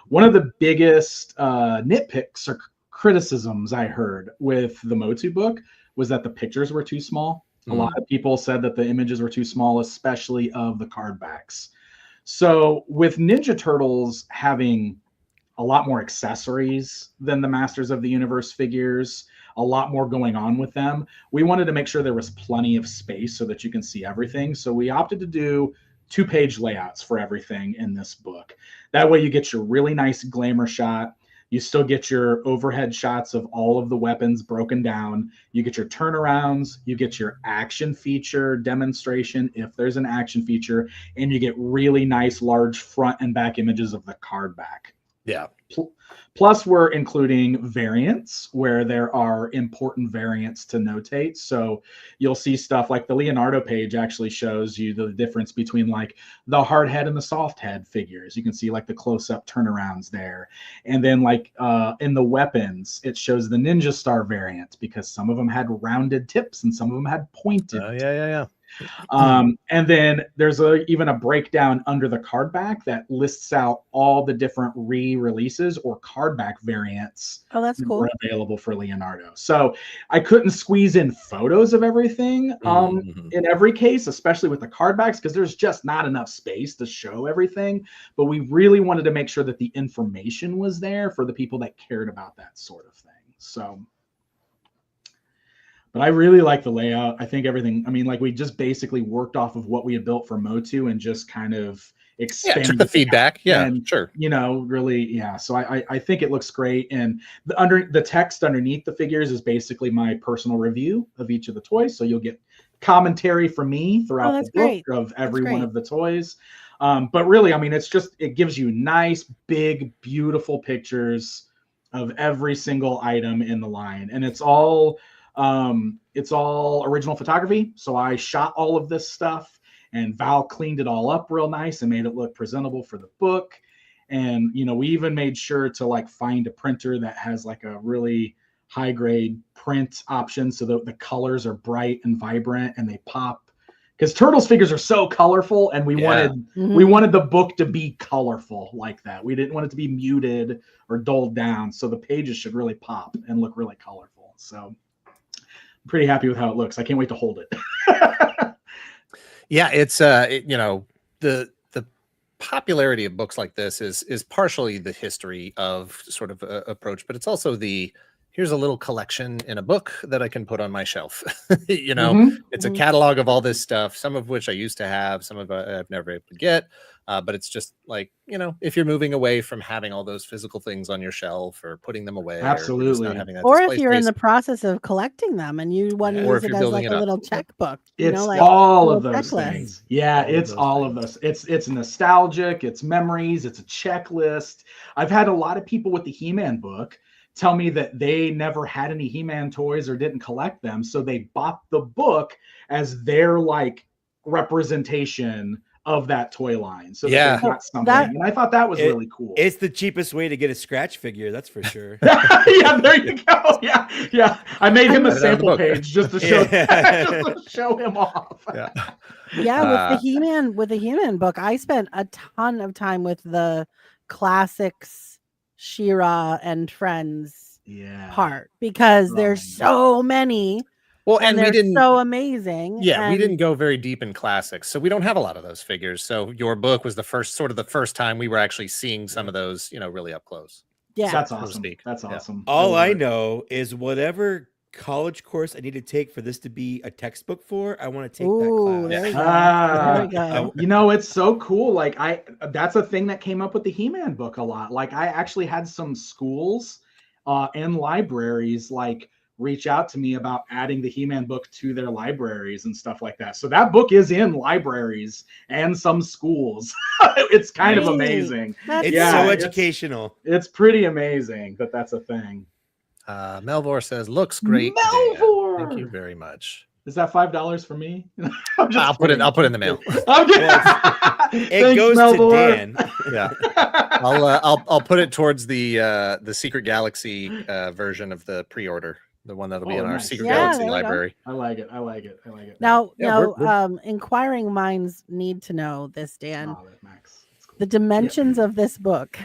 One of the biggest nitpicks or criticisms I heard with the Motu book was that the pictures were too small. A lot of people said that the images were too small, especially of the card backs. So with Ninja Turtles having a lot more accessories than the Masters of the Universe figures, a lot more going on with them, we wanted to make sure there was plenty of space so that you can see everything. So we opted to do 2-page layouts for everything in this book. That way you get your really nice glamour shot. You still get your overhead shots of all of the weapons broken down. You get your turnarounds. You get your action feature demonstration, if there's an action feature, and you get really nice large front and back images of the card back. Yeah. Plus, we're including variants where there are important variants to notate. So you'll see stuff like the Leonardo page actually shows you the difference between like the hard head and the soft head figures. You can see like the close-up turnarounds there. And then like in the weapons, it shows the Ninja Star variant because some of them had rounded tips and some of them had pointed. Yeah. And then there's even a breakdown under the card back that lists out all the different re-releases or card back variants Oh, that's that cool. were available for Leonardo. So I couldn't squeeze in photos of everything in every case, especially with the card backs, because there's just not enough space to show everything. But we really wanted to make sure that the information was there for the people that cared about that sort of thing. So but I really like the layout. I think everything, I mean, like we just basically worked off of what we had built for Motu and just kind of expanded took the feedback. Yeah, and, sure. You know, really, yeah. So I think it looks great. And the text underneath the figures is basically my personal review of each of the toys. So you'll get commentary from me throughout the book of every one of the toys. But really, I mean, it gives you nice, big, beautiful pictures of every single item in the line. And it's all original photography. So I shot all of this stuff and Val cleaned it all up real nice and made it look presentable for the book. And, you know, we even made sure to like find a printer that has like a really high grade print option so that the colors are bright and vibrant and they pop. Because Turtles figures are so colorful and we wanted the book to be colorful like that. We didn't want it to be muted or dulled down. So the pages should really pop and look really colorful. So I'm pretty happy with how it looks. I can't wait to hold it. Yeah, it's you know, the popularity of books like this is partially the history of sort of approach, but it's also here's a little collection in a book that I can put on my shelf. You know, it's a catalog of all this stuff, some of which I used to have, some of I've never been able to get. But it's just like, you know, if you're moving away from having all those physical things on your shelf or putting them away, absolutely, or, not having that or if display you're in space, the process of collecting them and you want to use it as like a little checkbook, it's know, like all of those checklist. things. Yeah, it's all of those. It's nostalgic, it's memories, it's a checklist. I've had a lot of people with the He-Man book tell me that they never had any He-Man toys or didn't collect them, so they bought the book as their like representation of that toy line. So that they got something. And I thought that was really cool. It's the cheapest way to get a scratch figure, that's for sure. Yeah, there you go. Yeah. I made him a sample page just to show just to show him off. Yeah, with the He-Man book, I spent a ton of time with the classics She-Ra and Friends part because there's so many. Well, and we didn't so amazing. Yeah, we didn't go very deep in classics, so we don't have a lot of those figures. So your book was the first time we were actually seeing some of those, you know, really up close. Yeah, that's awesome. That's awesome. All I know is whatever college course I need to take for this to be a textbook for, I want to take Ooh, that there class. we go. There we go. You know, it's so cool. Like that's a thing that came up with the He-Man book a lot. Like I actually had some schools and libraries like reach out to me about adding the He-Man book to their libraries and stuff like that. So that book is in libraries and some schools. It's kind of Neat. amazing. That's It's Yeah, so it's- educational. It's pretty amazing that that's a thing. Melvor says, looks great. Dan." Melvor! Thank you very much. Is that $5 for me? I'll put it in the mail. I'm kidding. It Thanks, goes Melvor. to Dan. Yeah. I'll put it towards the Secret Galaxy version of the pre-order, the one that'll be Oh, in our nice. Secret Yeah, Galaxy there we go. library. I like it. I like it. I like it. Now, Yeah, we're- inquiring minds need to know this, Dan. Oh, that Max. That's cool. The dimensions of this book.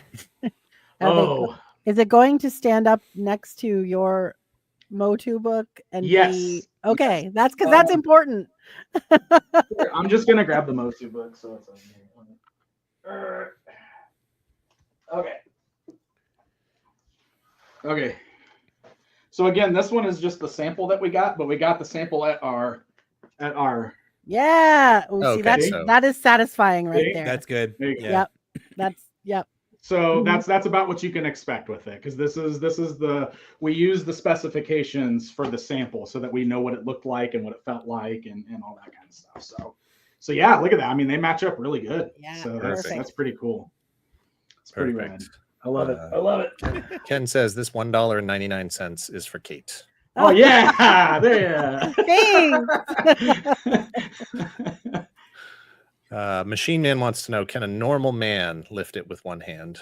Oh, Is it going to stand up next to your Motu book and Yes. be okay? That's because that's important. here, I'm just gonna grab the Motu book so it's on here. Okay. Okay. So again, this one is just the sample that we got, but we got the sample at our Yeah. Ooh, see, Okay, that is satisfying right See? there. That's good. There you go. Yeah. Yep. Yep. So Mhm. that's about what you can expect with it, because this is we use the specifications for the sample so that we know what it looked like and what it felt like and all that kind of stuff. So yeah, look at that. I mean, they match up really good. Yeah, So perfect. that's pretty cool. It's pretty rad. Perfect. I love it. I love it. Ken says this $1.99 is for Kate. Oh yeah, there. Thanks. Machine Man wants to know, can a normal man lift it with one hand?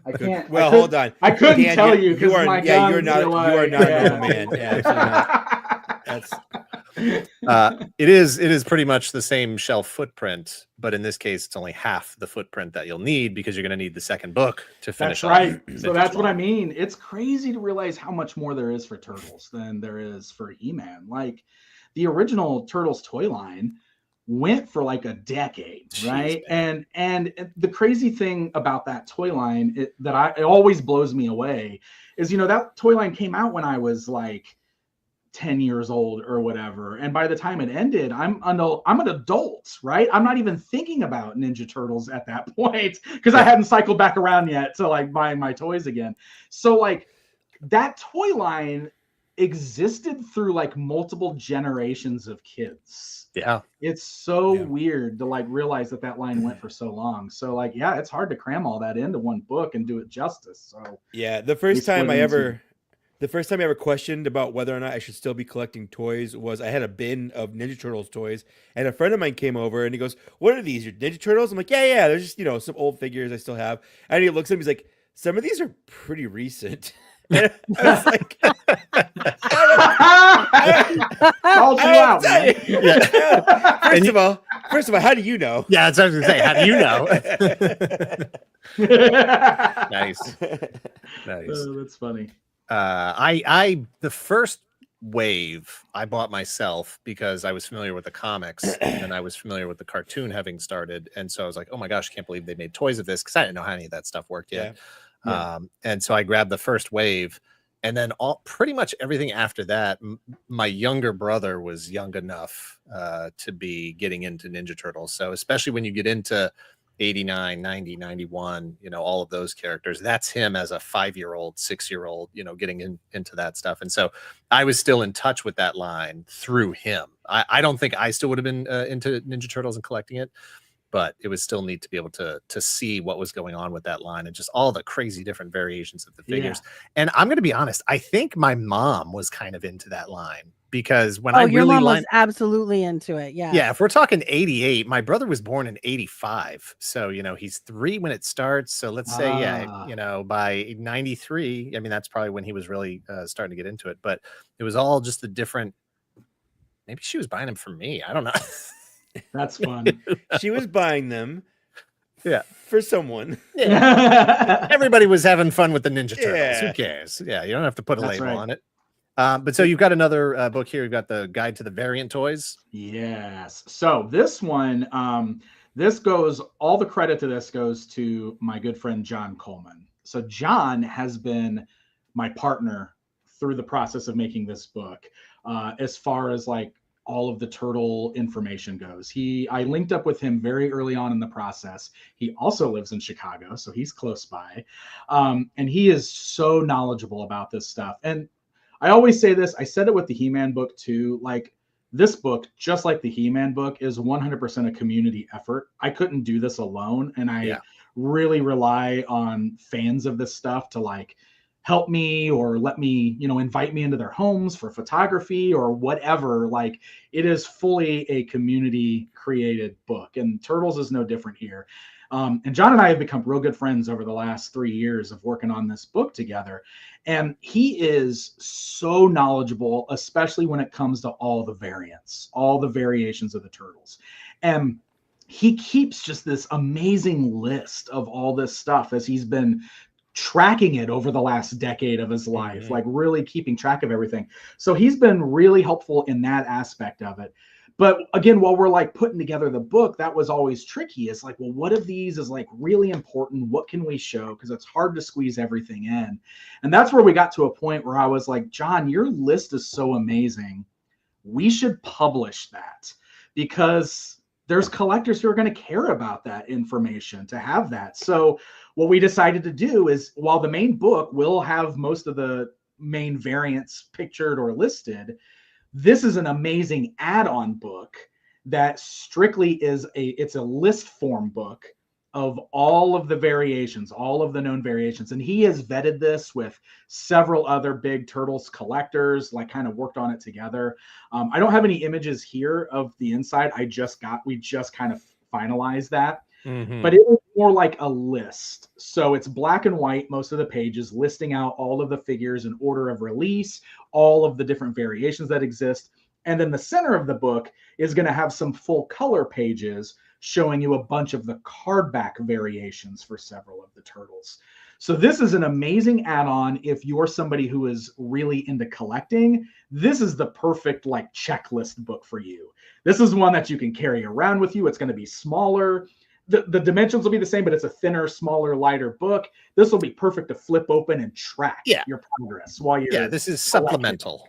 I can't. Well, hold on. I couldn't Dan, tell you- you because you are- my yeah, you're guns not- are you are like- not a yeah. normal man. Yeah, That's It is pretty much the same shelf footprint, but in this case, it's only half the footprint that you'll need because you're going to need the second book to finish. That's right. off So Vintage that's what I One. mean. It's crazy to realize how much more there is for Turtles than there is for He-Man. Like the original Turtles toy line went for like a decade, Jeez, right? man. And the crazy thing about that toy line it always blows me away is, you know, that toy line came out when I was like 10 years old or whatever, and by the time it ended, I'm an adult, right? I'm not even thinking about Ninja Turtles at that point because I hadn't cycled back around yet to like buying my toys again. So like that toy line existed through like multiple generations of kids. Yeah. It's so Yeah. weird to like realize that line went for so long. So like, yeah, it's hard to cram all that into one book and do it justice. So yeah. The We first split time I into- ever questioned about whether or not I should still be collecting toys was I had a bin of Ninja Turtles toys, and a friend of mine came over and he goes, "What are these? Your Ninja Turtles?" I'm like, "Yeah. They're just, you know, some old figures I still have." And he looks at me, he's like, "Some of these are pretty recent." And I was like, Called you I don't out, tell man. you. Yeah. First of all, how do you know? Yeah, that's what I was gonna say. How do you know? Nice. Nice. Oh, that's funny. I the first wave I bought myself because I was familiar with the comics and I was familiar with the cartoon having started, and so I was like, oh my gosh, I can't believe they made toys of this because I didn't know how any of that stuff worked yet. Yeah. And so I grabbed the first wave, and then pretty much everything after that. My younger brother was young enough to be getting into Ninja Turtles, so especially when you get into 89, 90, 91, you know, all of those characters, that's him as a 5-year-old, 6-year-old, you know, getting into that stuff. And so I was still in touch with that line through him. I don't think I still would have been into Ninja Turtles and collecting it, but it was still neat to be able to see what was going on with that line and just all the crazy different variations of the figures. And I'm going to be honest, I think my mom was kind of into that line because when I your really mom was lined, absolutely into it. Yeah. yeah, if we're talking 88, my brother was born in 85. So, you know, he's 3 when it starts. So let's say, yeah, you know, by 93, I mean, that's probably when he was really starting to get into it. But it was all just the different, maybe she was buying them for me. I don't know. That's fun. She was buying them. Yeah. For someone. Everybody was having fun with the Ninja Turtles. Yeah. Who cares? Yeah, you don't have to put a That's label right. on it. But so you've got another book here. You've got the Guide to the Variant Toys. Yes. So this one, all the credit to this goes to my good friend John Coleman. So John has been my partner through the process of making this book, as far as like all of the turtle information goes. I linked up with him very early on in the process. He also lives in Chicago, so he's close by. And he is so knowledgeable about this stuff. And I always say this, I said it with the He-Man book too, like this book, just like the He-Man book, is 100% a community effort. I couldn't do this alone. And I really rely on fans of this stuff to like help me or let me, invite me into their homes for photography or whatever. Like it is fully a community created book, and Turtles is no different here. And John and I have become real good friends over the last 3 years of working on this book together. And he is so knowledgeable, especially when it comes to all the variants, all the variations of the Turtles. And he keeps just this amazing list of all this stuff as he's been tracking it over the last decade of his life, like really keeping track of everything. So he's been really helpful in that aspect of it. But again, while we're like putting together the book, that was always tricky. It's like, well, what of these is like really important? What can we show? Because it's hard to squeeze everything in. And that's where we got to a point where I was like, John, your list is so amazing. We should publish that, because there's collectors who are going to care about that information, to have that. So what we decided to do is, while the main book will have most of the main variants pictured or listed, this is an amazing add-on book that strictly it's a list form book of all of the variations, all of the known variations. And he has vetted this with several other big Turtles collectors, like kind of worked on it together. I don't have any images here of the inside. We just kind of finalized that. But it was more like a list. So it's black and white, most of the pages, listing out all of the figures in order of release, all of the different variations that exist. And then the center of the book is going to have some full color pages showing you a bunch of the cardback variations for several of the Turtles. So this is an amazing add-on if you're somebody who is really into collecting. This is the perfect like checklist book for you. This is one that you can carry around with you. It's going to be smaller. The dimensions will be the same, but it's a thinner, smaller, lighter book. This will be perfect to flip open and track your progress while you're. Yeah, this is supplemental.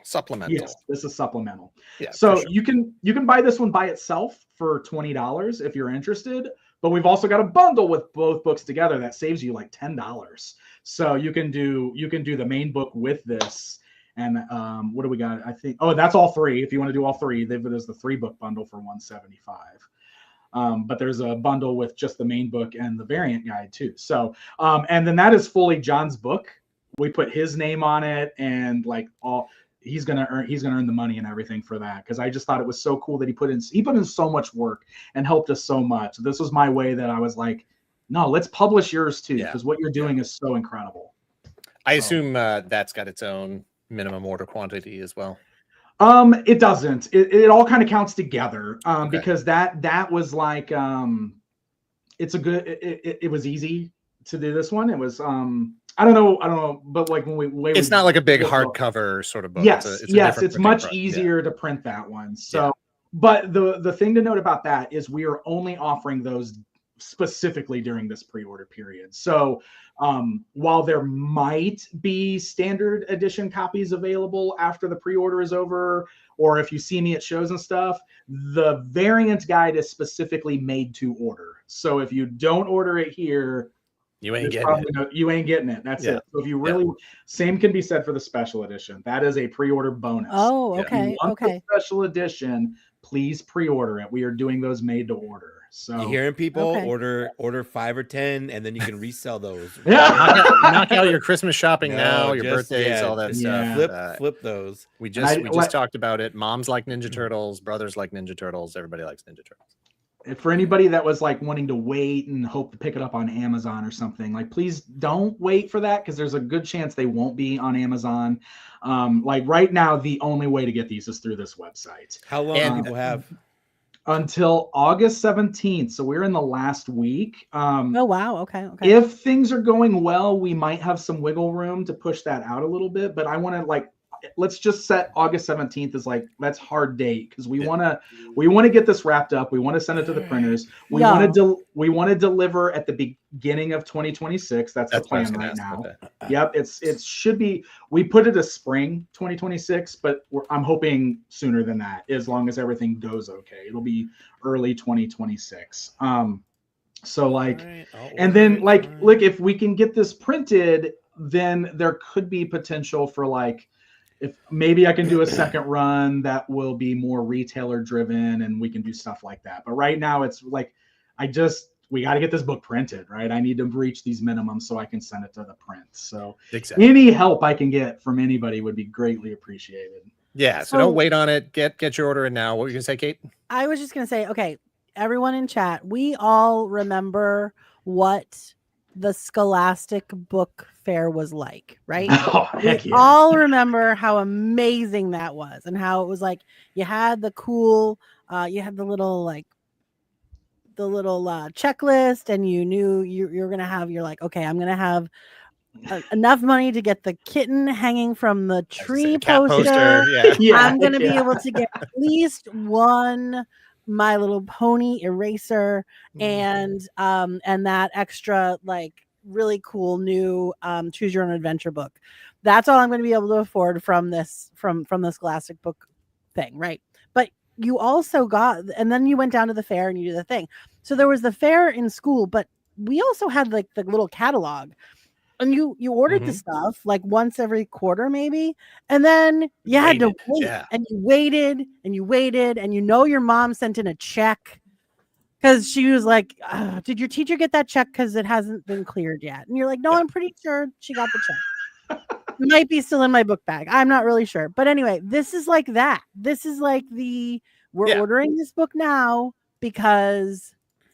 Yes, this is supplemental. Yeah. So sure. you can buy this one by itself for $20 if you're interested. But we've also got a bundle with both books together that saves you like $10. So you can do the main book with this. And what do we got? I think that's all three. If you want to do all three, there's the 3-book bundle for $175. But there's a bundle with just the main book and the variant guide too. So, and then that is fully John's book. We put his name on it, and like he's gonna earn the money and everything for that. Because I just thought it was so cool that he put in so much work and helped us so much. This was my way that I was like, no, let's publish yours too, because what you're doing is so incredible. I assume that's got its own minimum order quantity as well. It doesn't. It all kind of counts together. Because that was like it's a good. It was easy to do this one. It was I don't know, but like it's not like a big hardcover sort of book. Yes, it's much easier to print that one. So, but the thing to note about that is we are only offering those specifically during this pre-order period. So while there might be standard edition copies available after the pre-order is over, or if you see me at shows and stuff, the variant guide is specifically made to order. So if you don't order it here, you ain't getting it. You ain't getting it. That's it. So if you really, same can be said for the special edition. That is a pre-order bonus. Oh, okay. If you want the special edition, please pre-order it. We are doing those made to order. So you hearing people order 5 or 10, and then you can resell those. knock out your Christmas shopping now, your birthdays, all that stuff. Flip those. We just talked about it. Moms like Ninja Turtles, brothers like Ninja Turtles, everybody likes Ninja Turtles. For anybody that was like wanting to wait and hope to pick it up on Amazon or something, like please don't wait for that, because there's a good chance they won't be on Amazon. Like right now, the only way to get these is through this website. How long do people have? Until August 17th. So we're in the last week. Oh, wow. Okay. If things are going well, we might have some wiggle room to push that out a little bit, but I want to let's just set August 17th as like, that's hard date because we want to get this wrapped up. We want to send it to the printers. We want to deliver at the beginning of 2026. That's the plan right now. Okay. Yep, it should be. We put it as spring 2026, but I'm hoping sooner than that, as long as everything goes okay. It'll be early 2026. So like, right, and then like, look, if we can get this printed, then there could be potential for like, if maybe I can do a second run that will be more retailer driven and we can do stuff like that. But right now it's like, we got to get this book printed, right? I need to reach these minimums so I can send it to the print. So any help I can get from anybody would be greatly appreciated. Yeah. So don't wait on it. Get your order in now. What were you gonna say, Kate? I was just gonna say, okay, everyone in chat, we all remember what the Scholastic Book Fair was like, right? We all remember how amazing that was and how it was like you had the cool, you had the little checklist, and you knew you're gonna have. You're like, okay, I'm gonna have enough money to get the kitten hanging from the tree poster. I'm gonna be able to get at least one My Little Pony eraser and that extra like really cool new choose your own adventure book. That's all I'm going to be able to afford from this from the Scholastic Book thing, right? But you also got, and then you went down to the fair and you do the thing. So there was the fair in school, but we also had like the little catalog. And you ordered the stuff like once every quarter, maybe, and then you had to wait, and you waited, and you waited, and your mom sent in a check because she was like, "Did your teacher get that check? Because it hasn't been cleared yet." And you're like, "No, I'm pretty sure she got the check. It might be still in my book bag. I'm not really sure." But anyway, this is like that. This is like we're ordering this book now because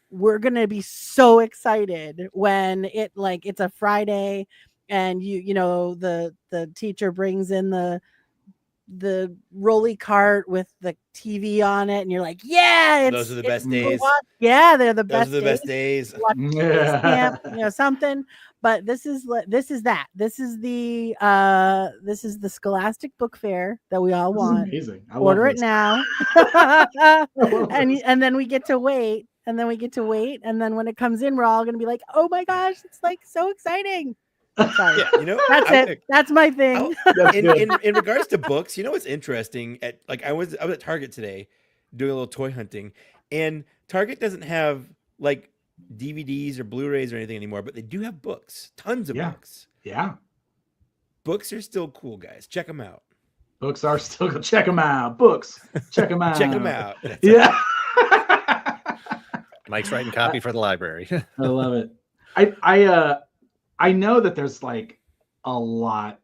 we're going to be so excited when it's a Friday and the teacher brings in the rolly cart with the TV on it and you're like, those are the best days. They're the best. Those are the best days. Camp, something. But this is that. This is the Scholastic Book Fair that we all want. Amazing. Order it now. and then we get to wait. And then when it comes in, we're all going to be like, "Oh my gosh, it's like so exciting." Sorry. That's it. That's my thing. In regards to books, what's interesting? I was at Target today doing a little toy hunting, and Target doesn't have like DVDs or Blu-rays or anything anymore, but they do have books, tons of books. Yeah. Books are still cool, guys. Check them out. Books are still cool. Check them out. Books. Check them out. Check them out. Yeah. Mike's writing copy for the library. I love it. I know that there's like a lot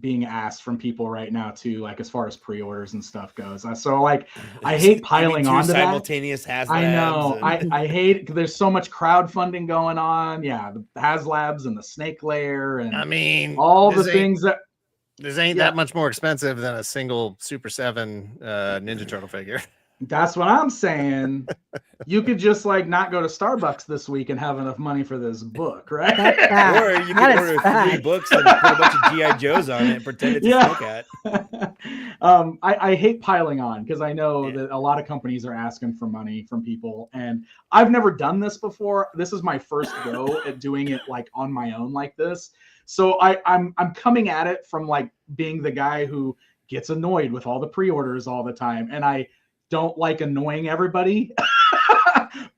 being asked from people right now too, like as far as pre-orders and stuff goes. So like, I hate piling on to simultaneous that. I know. I hate because there's so much crowdfunding going on. Yeah, the HasLabs and the Snake Lair, and I mean all the things that. This ain't that much more expensive than a single Super 7 Ninja Turtle figure. That's what I'm saying. You could just like not go to Starbucks this week and have enough money for this book, right? Or you could order 3 books and put a bunch of G.I. Joes on it and pretend it's a Hellcat. I hate piling on because I know that a lot of companies are asking for money from people, and I've never done this before. This is my first go at doing it like on my own like this. So I'm coming at it from like being the guy who gets annoyed with all the pre-orders all the time, and I don't like annoying everybody.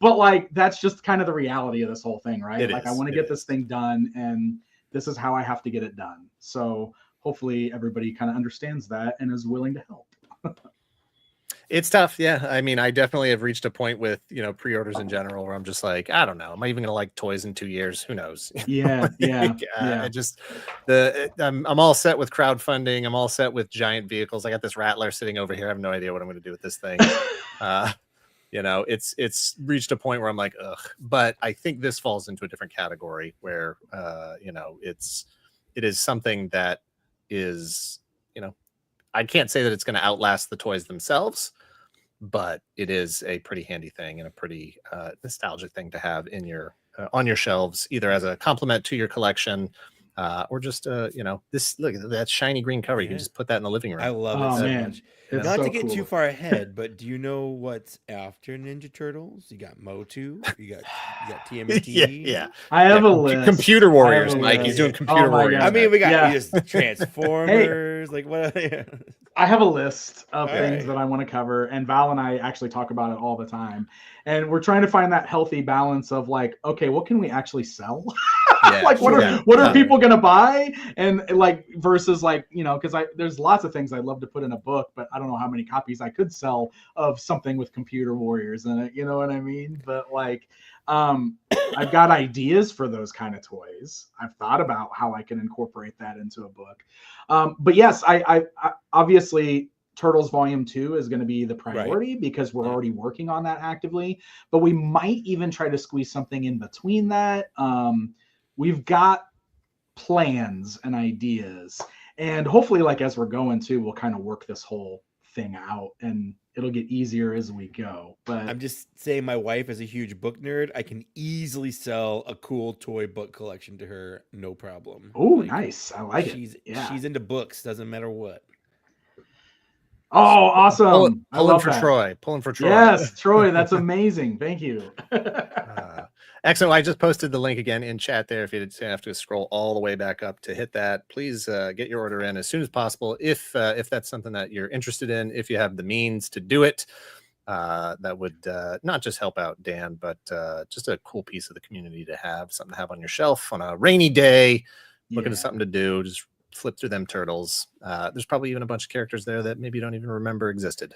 But like that's just kind of the reality of this whole thing, right? I want to get this thing done, and this is how I have to get it done. So hopefully everybody kind of understands that and is willing to help. It's tough. Yeah. I mean, I definitely have reached a point with, pre-orders in general where I'm just like, I don't know. Am I even going to like toys in 2 years? Who knows? Yeah. I'm all set with crowdfunding. I'm all set with giant vehicles. I got this Rattler sitting over here. I have no idea what I'm going to do with this thing. It's reached a point where I'm like, ugh, but I think this falls into a different category where, it is something that is, I can't say that it's going to outlast the toys themselves, but it is a pretty handy thing and a pretty nostalgic thing to have in your on your shelves, either as a complement to your collection or just this, look at that shiny green cover. You can Yeah. just put that in the living room. I love it Oh, so man. much. It's Not so to get too cool. far ahead, but do you know what's after Ninja Turtles? You got Motu, you got TMNT. yeah. I have a Com- list. Computer I have Warriors, a Mike. list. He's doing Oh Computer my Warriors. God. I mean, we got Yeah. just Transformers, like what? I have a list of All things right. that I want to cover, and Val and I actually talk about it all the time. And we're trying to find that healthy balance of like, okay, what can we actually sell? Yeah, Like, what yeah. are people gonna buy? And like versus like, because there's lots of things I'd love to put in a book, but I don't know how many copies I could sell of something with Computer Warriors in it. You know what I mean? But like, I've got ideas for those kind of toys. I've thought about how I can incorporate that into a book. But yes, I obviously Turtles Volume 2 is going to be the priority because we're already working on that actively. But we might even try to squeeze something in between that. We've got plans and ideas, and hopefully, like as we're going to, we'll kind of work this whole thing out, and it'll get easier as we go. But I'm just saying, my wife is a huge book nerd. I can easily sell a cool toy book collection to her, no problem. oh, nice! I like it. She's Yeah. she's into books, doesn't matter what. Oh, awesome! I Pulling love for that. Troy. Pulling for Troy. Yes, Troy, that's amazing. Thank you. Excellent. I just posted the link again in chat there. If you didn't have to scroll all the way back up to hit that, please get your order in as soon as possible. If that's something that you're interested in, if you have the means to do it, that would not just help out Dan, but just a cool piece of the community to have, something to have on your shelf on a rainy day, looking for something to do. Just flip through them turtles. There's probably even a bunch of characters there that maybe you don't even remember existed.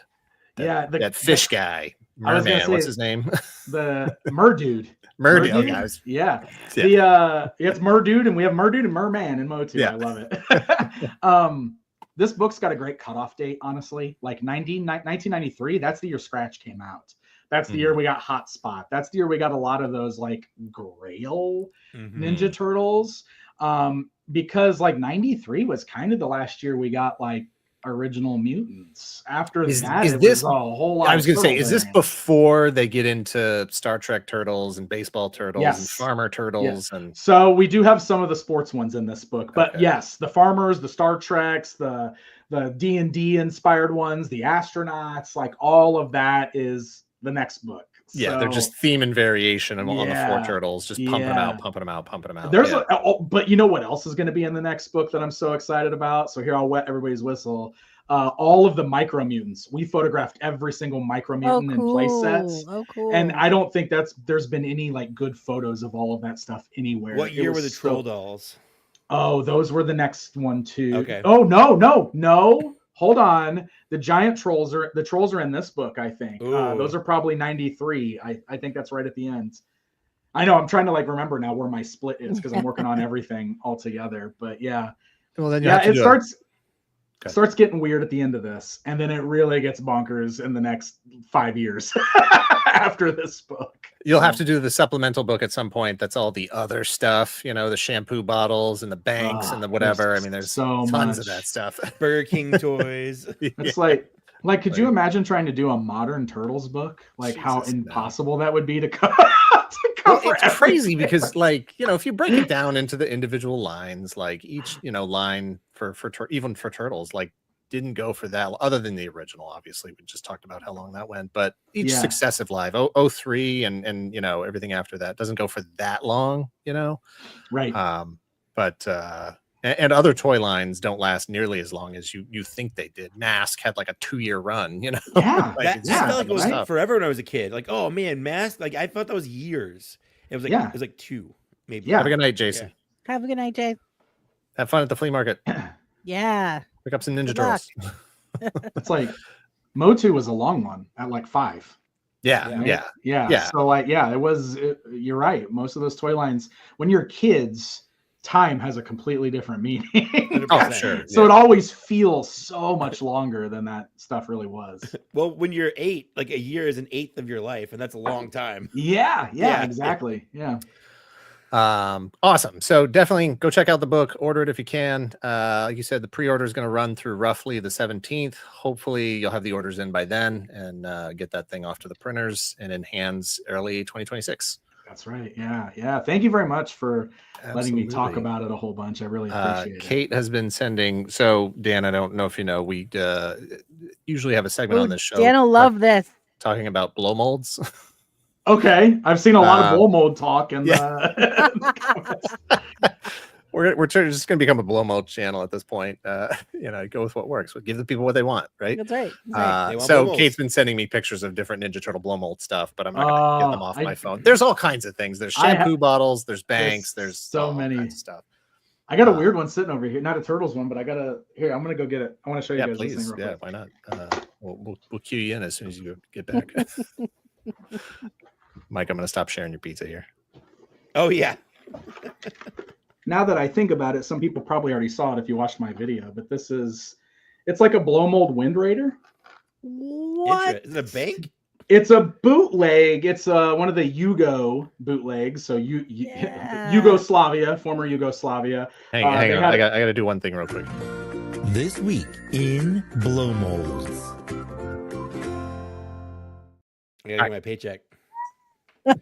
That fish guy, Merman, what's his name? The Merdude. Merdude. Oh, guys. Yeah. Yeah. It's Merdude, and we have Merdude and Merman in Motu. Yeah. I love it. This book's got a great cutoff date, honestly. Like 1993, that's the year Scratch came out. That's the year we got Hotspot. That's the year we got a lot of those like Grail Ninja Turtles. Because like 93 was kind of the last year we got like original mutants. After Is that, this was a whole lot. I was going to say, Turtle is this variants. before they get into Star Trek turtles and baseball turtles and Yes. farmer turtles? Yes. And So we do have some of the sports ones in this book, but Okay. yes, the farmers, the Star Treks, the D&D inspired ones, the astronauts, like all of that is the next book. yeah, they're just theme and variation on the four Yeah. turtles, just pumping them out, pumping them out, pumping them out. There's Yeah. but you know what else is going to be in the next book that I'm so excited about? So here I'll wet everybody's whistle. All of the micro mutants. We photographed every single micro mutant in play sets. Oh, cool. And I don't think there's been any like good photos of all of that stuff anywhere. What year It were the was troll dolls? Oh, those were the next one too. Okay. Oh no. Hold on. The giant trolls are in this book, I think. Those are probably 93. I think that's right at the end. I know I'm trying to like remember now where my split is because I'm working on everything all together. But yeah. Well, then it starts getting weird at the end of this, and then it really gets bonkers in the next 5 years after this book. You'll have to do the supplemental book at some point. That's all the other stuff, the shampoo bottles and the banks and the whatever. I mean, there's so tons much of that stuff. Burger King toys. It's like could you imagine trying to do a modern Turtles book? Like how impossible that would be to cover. Well, it's crazy because if you break it down into the individual lines, like each line for even for turtles, like didn't go for that other than the original. Obviously, we just talked about how long that went, but each successive live 03 and everything after that doesn't go for that long, Right. But and other toy lines don't last nearly as long as you think they did. Mask had like a 2-year run, Yeah. I felt like it was forever when I was a kid. Like, oh man, Mask. Like I thought that was years. It was like it was like 2, maybe. Yeah. Have a good night, Jason. Yeah. Have a good night, Jay. Have fun at the flea market. Yeah. Pick up some Ninja Good luck. Turtles. It's like Motu was a long one at like 5. Yeah. So you're right. Most of those toy lines, when you're kids, time has a completely different meaning. 100%. Sure. So it always feels so much longer than that stuff really was. Well, when you're 8, like a year is an eighth of your life, and that's a long time. Yeah, exactly. Yeah. Awesome. So definitely go check out the book, order it if you can. Like you said, the pre-order is going to run through roughly the 17th. Hopefully you'll have the orders in by then and get that thing off to the printers and in hands early 2026. That's right. Yeah, yeah. Thank you very much for letting me talk Absolutely. about it a whole bunch. I really appreciate it. Kate has been sending. So Dan, I don't know if you know, we usually have a segment on this show. Dan will love this. Talking about blow molds. Okay, I've seen a lot of blow mold talk in yeah. the comments. We're just going to become a blow mold channel at this point. Go with what works. We'll give the people what they want, right? That's right. That's right. So Kate's been sending me pictures of different Ninja Turtle blow mold stuff, but I'm not going to get them off my phone. There's all kinds of things. There's shampoo bottles. There's banks. There's so many kinds of stuff. I got a weird one sitting over here. Not a Turtles one, but I got a. Here, I'm going to go get it. I want to show you guys please. this thing real quick. Why not? We'll cue you in as soon as you get back. Mike, I'm going to stop sharing your pizza here. Oh, yeah. Now that I think about it, some people probably already saw it if you watched my video, but it's like a blow mold Wind Raider. What? Is it a bank? It's a bootleg. It's one of the Yugo bootlegs. So Yugoslavia, former Yugoslavia. Hang on. I got to do one thing real quick. This week in blow molds. I gotta get my paycheck. Yeah,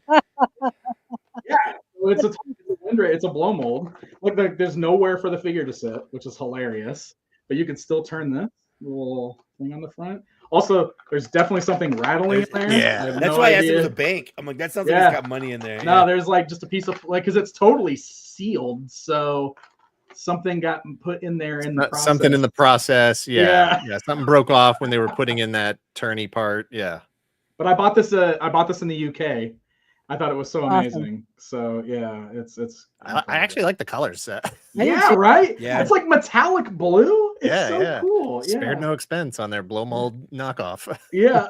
so it's a Wind Raider. It's a blow mold. Like there's nowhere for the figure to sit, which is hilarious. But you can still turn this little thing on the front. Also, there's definitely something rattling in there. Yeah, that's why I asked if it was a bank. I'm like, that sounds like it's got money in there. No, there's like just a piece of because it's totally sealed, so something got put in there in the process. Something in the process. Yeah. Something broke off when they were putting in that turny part. Yeah. But I bought this in the UK. I thought it was so amazing. So yeah, it's. I actually like the colors. Yeah, right. Yeah, it's like metallic blue. It's so cool. Spared no expense on their blow mold knockoff. Yeah,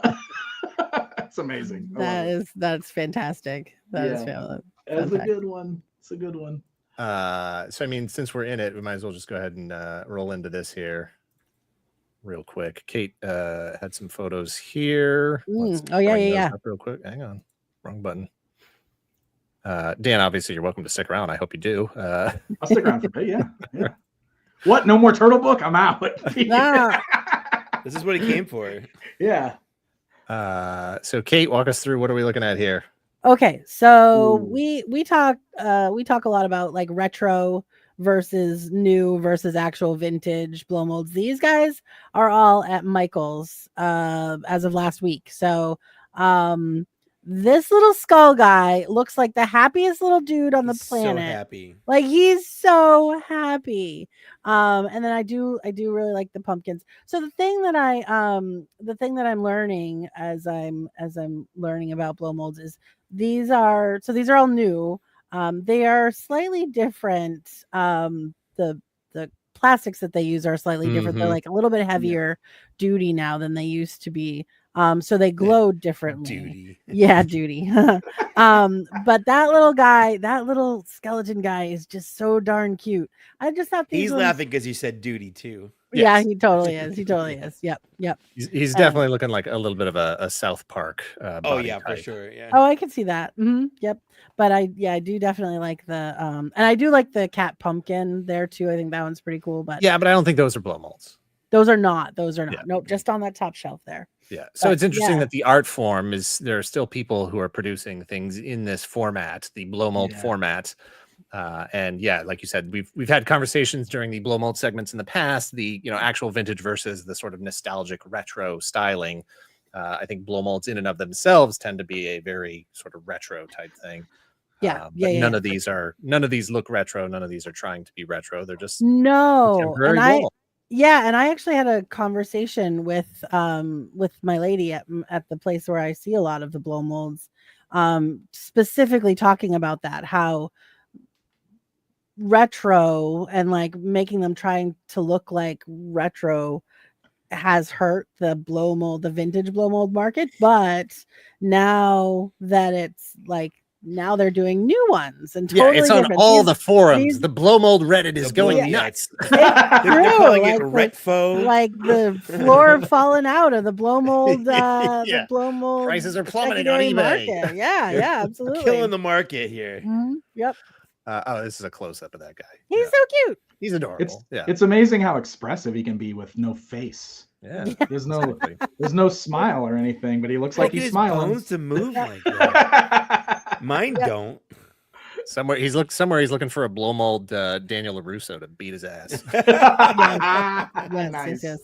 that's amazing. That's fantastic. That is fantastic. That's a good one. It's a good one. So I mean, since we're in it, we might as well just go ahead and roll into this here. Real quick. Kate had some photos here. Oh yeah. Real quick. Hang on. Wrong button. Dan, obviously you're welcome to stick around. I hope you do. I'll stick around for a bit. Yeah. What? No more Turtle Book? I'm out. This is what he came for. Yeah. So Kate, walk us through what are we looking at here? Okay, so we talk a lot about like retro versus new versus actual vintage blow molds. These guys are all at Michael's as of last week. So this little skull guy looks like the happiest little dude on the planet. So happy. Like he's so happy. And then I do really like the pumpkins. So the thing that I'm learning as I'm learning about blow molds is these are all new. They are slightly different. The plastics that they use are slightly different. They're like a little bit heavier duty now than they used to be. So they glow differently. Duty. Yeah, duty. But that little skeleton guy is just so darn cute. I just thought he's laughing because you said duty too. Yeah, he totally is. He totally is. Yep. He's definitely looking like a little bit of a South Park. Oh yeah, type. for sure. Yeah. Oh, I can see that. Yep. But I do definitely like the and I do like the cat pumpkin there too. I think that one's pretty cool. But yeah, but I don't think those are blow molds. Those are not. Yeah. Nope. Just on that top shelf there. Yeah. So it's interesting that the art form is there are still people who are producing things in this format, the blow mold format. And yeah, like you said, we've had conversations during the blow mold segments in the past, the actual vintage versus the sort of nostalgic retro styling. I think blow molds in and of themselves tend to be a very sort of retro type thing. None of these look retro. None of these are trying to be retro. They're just contemporary blow mold. Yeah, and I actually had a conversation with my lady at the place where I see a lot of the blow molds, specifically talking about that, how retro and like making them trying to look like retro has hurt the vintage blow mold market. But now that it's like now they're doing new ones and totally it's on different. all the forums. The blow mold Reddit is going nuts. They're calling it retfo. Like the floor falling out of the blow mold. The blow mold prices are plummeting on eBay. Market. Yeah, absolutely. Killing the market here. Yep. This is a close up of that guy. He's so cute. He's adorable. It's amazing how expressive he can be with no face. Yeah. There's no smile or anything, but he looks like he's smiling. Bones to move like that. Mine don't. Somewhere he's looking for a blow mold Daniel LaRusso to beat his ass. Nice. Yes.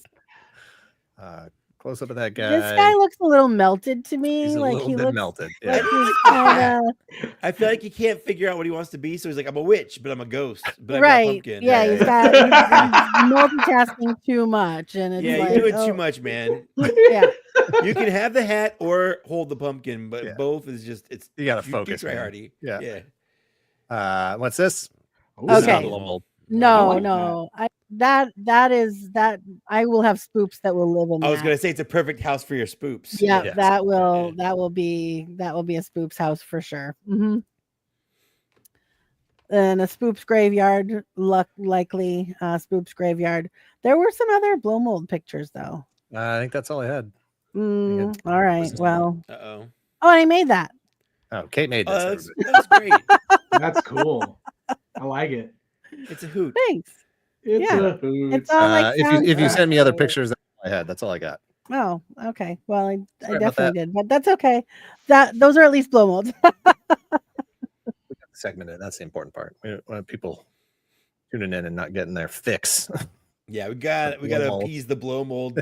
Close up of that guy. This guy looks a little melted to me. He's a like little he bit looks melted. like Yeah. he's kind of I feel like he can't figure out what he wants to be, so he's like, I'm a witch, but I'm a ghost. But I've got right. pumpkin. Yeah, he's multitasking too much, and it's Yeah, like, you're doing oh, too much, man. yeah. You can have the hat or hold the pumpkin, but Yeah. both is just it's You gotta too focus, try man. hardy. Yeah. Yeah. What's this? Ooh, This is Okay. not blow mold. No, like no. That is that I will have spoops that will live in I was that. gonna say it's a perfect house for your spoops. Yeah, Yes. that will be a spoop's house for sure. And a spoop's graveyard, likely spoop's graveyard. There were some other blow mold pictures though. I think that's all I had. All right. Well, Oh, I made that. Oh, Kate made this. that's great. That's cool. I like it. It's a hoot. Thanks. It's Yeah. a hoot. It's all like if you sounds- send me other pictures, that's all I had. That's all I got. Oh, okay. Well, I Sorry about definitely did, but that's okay. Those are at least blow molds. Segmented. That's the important part. We don't want people tuning in and not getting their fix. Yeah, we got to blow mold. appease the blow mold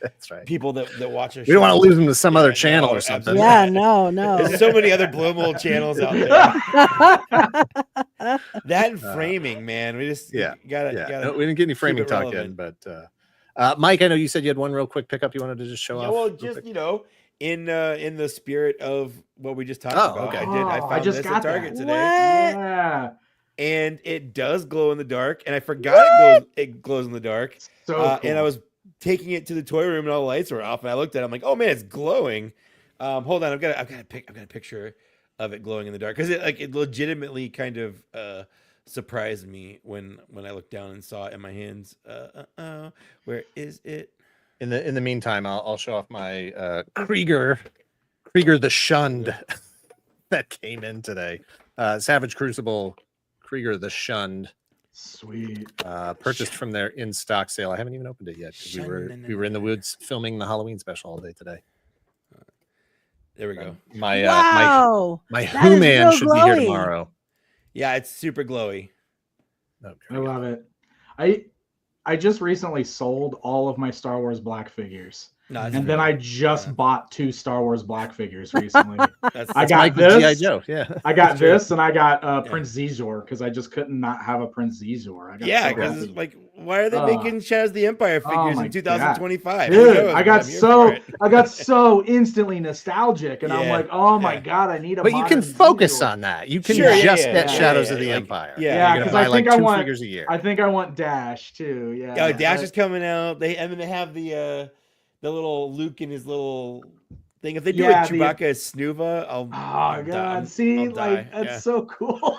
That's right. people that watch our We don't want to show. lose them to some other Yeah, channel no, or something. absolutely. Yeah, no. There's so many other blow mold channels out there. That and framing, man. We just gotta. No, we didn't get any framing it talk in, relevant. but Mike, I know you said you had one real quick pickup you wanted to just show Yeah, off. well, real just quick. in the spirit of what we just talked Oh, about, okay. I Oh, I found just this got at Target that. today, Yeah. and it does glow in the dark. And I forgot it glows in the dark. So cool. And I was taking it to the toy room, and all the lights were off. And I looked at it, I'm like, oh man, it's glowing. Hold on, I've got a picture of it glowing in the dark because it legitimately kind of surprised me when I looked down and saw it in my hands. Where is it? In the meantime, I'll show off my Krieger the Shunned that came in today. Savage Crucible Krieger the Shunned. Sweet. Purchased from their in-stock sale. I haven't even opened it yet. 'Cause we were in the woods filming the Halloween special all day today. There we go. My Wow. my That is Who Man so should be here glowy. tomorrow. Yeah, it's super glowy. Oh, I love it. I just recently sold all of my Star Wars black figures. No, that's And then fair. I just bought 2 Star Wars black figures recently. I got Mike with this. G.I. Joe. Yeah. I got true. this, and I got Prince Zizor because I just couldn't not have a Prince Zizor. I got Yeah, so because happy. like, why are they making Shadows of the Empire oh figures my in 2025? Dude, Who knows, I but got I'm here for it. I got so instantly nostalgic, and I'm Yeah, like, oh my yeah. god, I need a. But you can modern focus Zizor. on that. You can Sure, yeah, just yeah, get yeah, Shadows yeah, of the like, Empire. yeah. Yeah, You're 'cause gonna I buy like think I 2 want- figures a year. I think I want Dash too. Yeah. Yeah, Dash is coming out. They have the little Luke and his little thing. If they do Yeah, a Chewbacca as Snuva, Oh I'll god! See, I'll like die. that's so cool.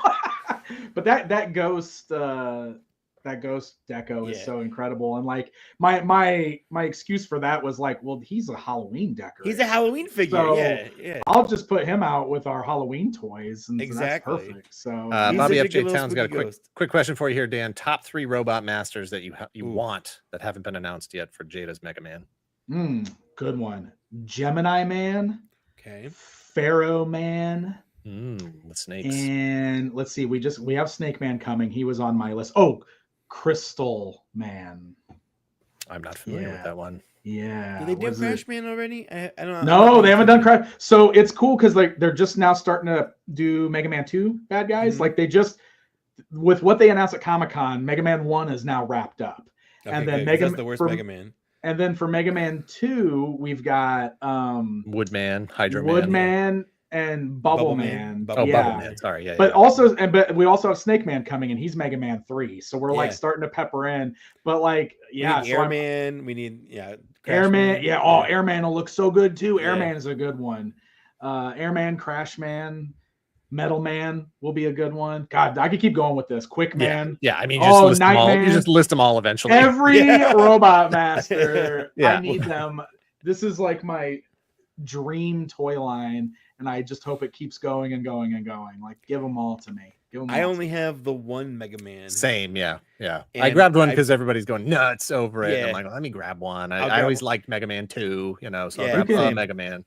But that ghost deco is Yeah. so incredible, and like my excuse for that was like, well, he's a Halloween decorator. He's a Halloween figure. So, yeah. I'll just put him out with our Halloween toys, and Exactly. that's perfect. So He's Bobby such a good FJ little Towns got a spooky ghost. quick question for you here, Dan. Top 3 robot masters that you Ooh. want that haven't been announced yet for Jada's Mega Man. Good one. Gemini Man, Okay. Pharaoh Man, The snakes. and let's see, we have Snake Man coming. He was on my list. Oh, Crystal Man. I'm not familiar with Yeah. that one. Yeah. Did they do was it- Crash Man already? I don't know. No, they haven't done Crash. So it's cool because like they're just now starting to do Mega Man 2 bad guys. Mhm. Like they just with what they announced at Comic-Con, Mega Man 1 is now wrapped up. Okay, and then good, 'cause Mega that's the worst for- Mega Man. And then for Mega Man 2, we've got Woodman, Hydro Man. Woodman and Bubble Man. Bubble Oh, yeah. Bubble Man. Sorry. Yeah. But yeah. also, but we also have Snake Man coming, and he's Mega Man 3. So we're like Yeah. starting to pepper in. But like, yeah, We need so I'm- Airman. We need Crash Airman, yeah. Oh, yeah. Airman will look so good too. Yeah. Airman is a good one. Airman, Crash Man, Metal Man will be a good one. God, I could keep going with this. Quick Man. Yeah. I mean, Oh, list them all. You Nightman. just list them all eventually. Every Yeah. robot master, Yeah. I need them. This is like my dream toy line, and I just hope it keeps going and going and going. Like, give them all to me. Give them I all only have the one Mega Man. Same. Yeah. I And grabbed one I- because everybody's going nuts over it. Yeah. I'm like, let me grab one. I'll I grab always one. liked Mega Man 2, so Yeah, I'll grab you the can- Mega Man.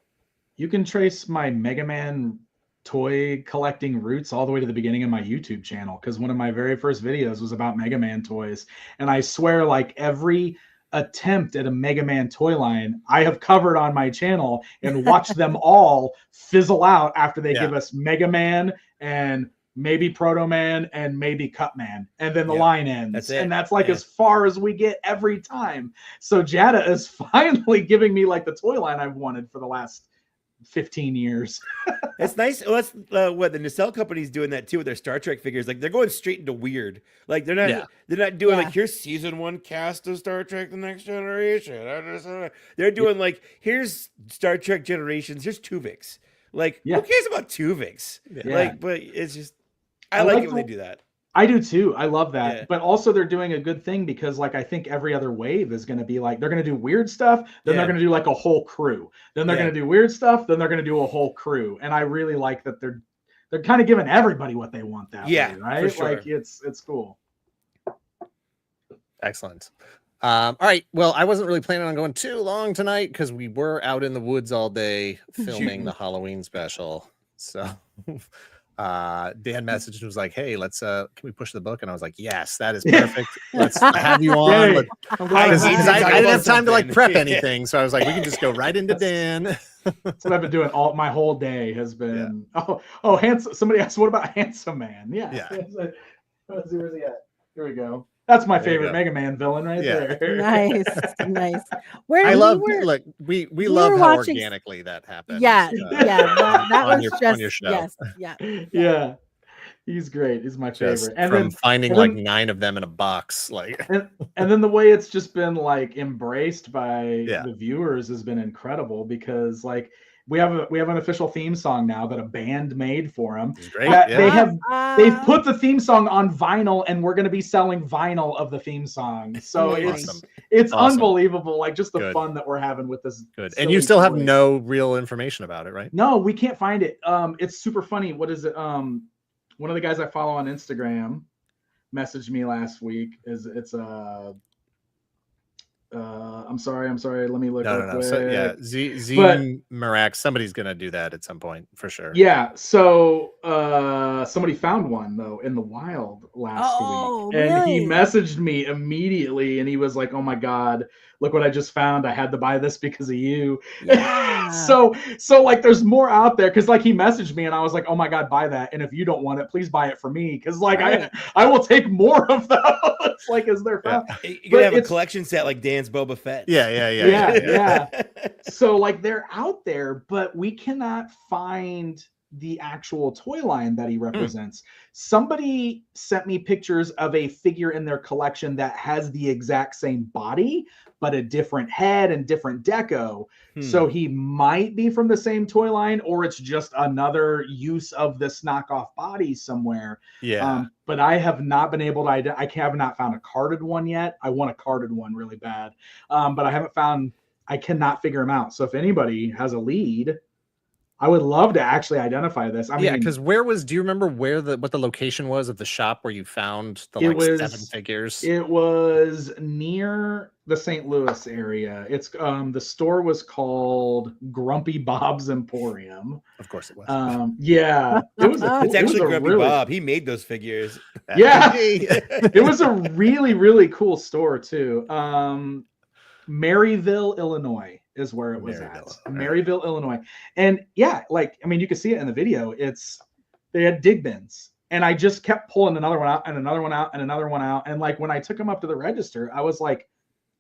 You can trace my Mega Man toy collecting roots all the way to the beginning of my YouTube channel, because one of my very first videos was about Mega Man toys. And I swear, like, every attempt at a Mega Man toy line I have covered on my channel and watched them all fizzle out after they give us Mega Man and maybe Proto Man and maybe Cut Man, and then the line ends. That's it. And that's like as far as we get every time. So Jada is finally giving me like the toy line I've wanted for the last 15 years. It's nice. Well, that's what the Nacelle company's doing that too with their Star Trek figures. Like they're going straight into weird. Like they're not doing like, here's season 1 cast of Star Trek: The Next Generation. They're doing like, here's Star Trek Generations. Here's Tuvix. Like who cares about Tuvix? Like, but it's just I like it when they do that. I do too. I love that. But also they're doing a good thing, because like I think every other wave is going to be like, they're going to do weird stuff, then they're going to do like a whole crew. Then they're going to do weird stuff, then they're going to do a whole crew. And I really like that they're kind of giving everybody what they want that way, right? For sure. Like it's cool. Excellent. All right. Well, I wasn't really planning on going too long tonight because we were out in the woods all day filming the Halloween special. So Dan messaged and was like, "Hey, let's can we push the book?" And I was like, "Yes, that is perfect. Let's have you on." I didn't have time to like prep anything, so I was like, "We can just go right into Dan." That's what I've been doing all my whole day has been. Handsome. Somebody asked, "What about Handsome Man?" Yeah. Where's he at? Here we go. That's my favorite Mega Man villain right there. Nice. We love how organically that happened. That was your, just on your show. Yeah. He's great. He's my favorite. And from finding like 9 of them in a box, like and then the way it's just been like embraced by the viewers has been incredible, because like we have an official theme song now that a band made for them. Great. They've put the theme song on vinyl, and we're going to be selling vinyl of the theme song. So it's unbelievable, like just the fun that we're having with this. Good. And you still have no real information about it, right? No, we can't find it. It's super funny. What is it? One of the guys I follow on Instagram messaged me last week. I'm sorry. Let me look. No. So Z Marax. Somebody's gonna do that at some point for sure. Yeah. So somebody found one though in the wild last week, and he messaged me immediately, and he was like, "Oh my God, look what I just found! I had to buy this because of you." Yeah. so like, there's more out there, because like he messaged me, and I was like, "Oh my God, buy that! And if you don't want it, please buy it for me, because like I will take more of those." Like, as they're found. You could have a collection set like Dan's Boba Fett. Yeah. So like they're out there, but we cannot find the actual toy line that he represents. Somebody sent me pictures of a figure in their collection that has the exact same body, but a different head and different deco. So he might be from the same toy line, or it's just another use of this knockoff body somewhere. But I have not been able to I have not found a carded one yet. I want a carded one really bad. But I cannot figure them out. So if anybody has a lead, I would love to actually identify this. I mean, because do you remember what the location was of the shop where you found the 7 figures? It was near the St. Louis area. It's the store was called Grumpy Bob's Emporium. Of course it was. It was. It's actually Grumpy Bob. He made those figures. Yeah, it was a really, really cool store too. Maryville, Illinois is where it was at. Maryville, Illinois. And like, I mean, you can see it in the video. They had dig bins, and I just kept pulling another one out and another one out and another one out. And like, when I took them up to the register, I was like,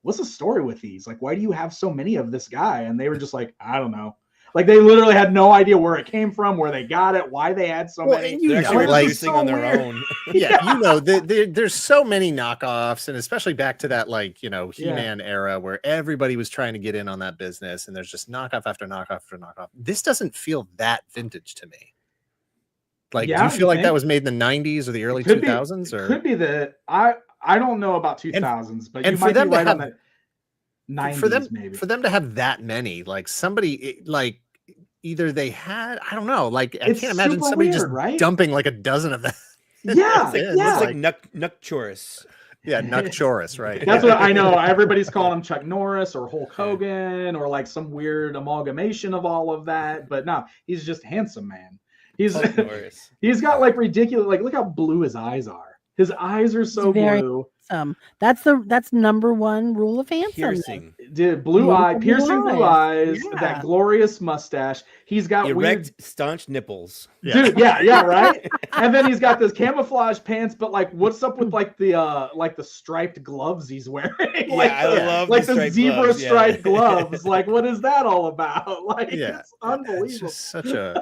"What's the story with these? Like, why do you have so many of this guy?" And they were just like, "I don't know." Like, they literally had no idea where it came from, where they got it, why they had so many. They're actually producing on their own. There's so many knockoffs, and especially back to that, like, He-Man era where everybody was trying to get in on that business, and there's just knockoff after knockoff after knockoff. This doesn't feel that vintage to me. Like, do you feel like that was made in the 90s or the early 2000s? Or could be that I don't know about 2000s, but you might be right on that. 90s, maybe. For them to have that many, like, somebody, like, either they had, I don't know, like, I can't imagine somebody just dumping like a dozen of them. It's like Nuck-Chorus. Yeah, Nuck-Chorus, right? That's what I know. Everybody's calling him Chuck Norris or Hulk Hogan or like some weird amalgamation of all of that. But no, he's just Handsome Man. He's Chuck Norris. he's got like ridiculous, like look how blue his eyes are. His eyes are so very blue. That's number one rule of handsome. Piercing. Dude, blue eye, Beautiful piercing blue eyes, Yeah. that glorious mustache. He's got Erect, weird, staunch nipples. dude. Yeah, right. And then he's got those camouflage pants, but like, what's up with like the striped gloves he's wearing? Like I love like the the striped zebra gloves, yeah. striped gloves. Like, what is that all about? Like, Yeah, it's unbelievable. It's just such a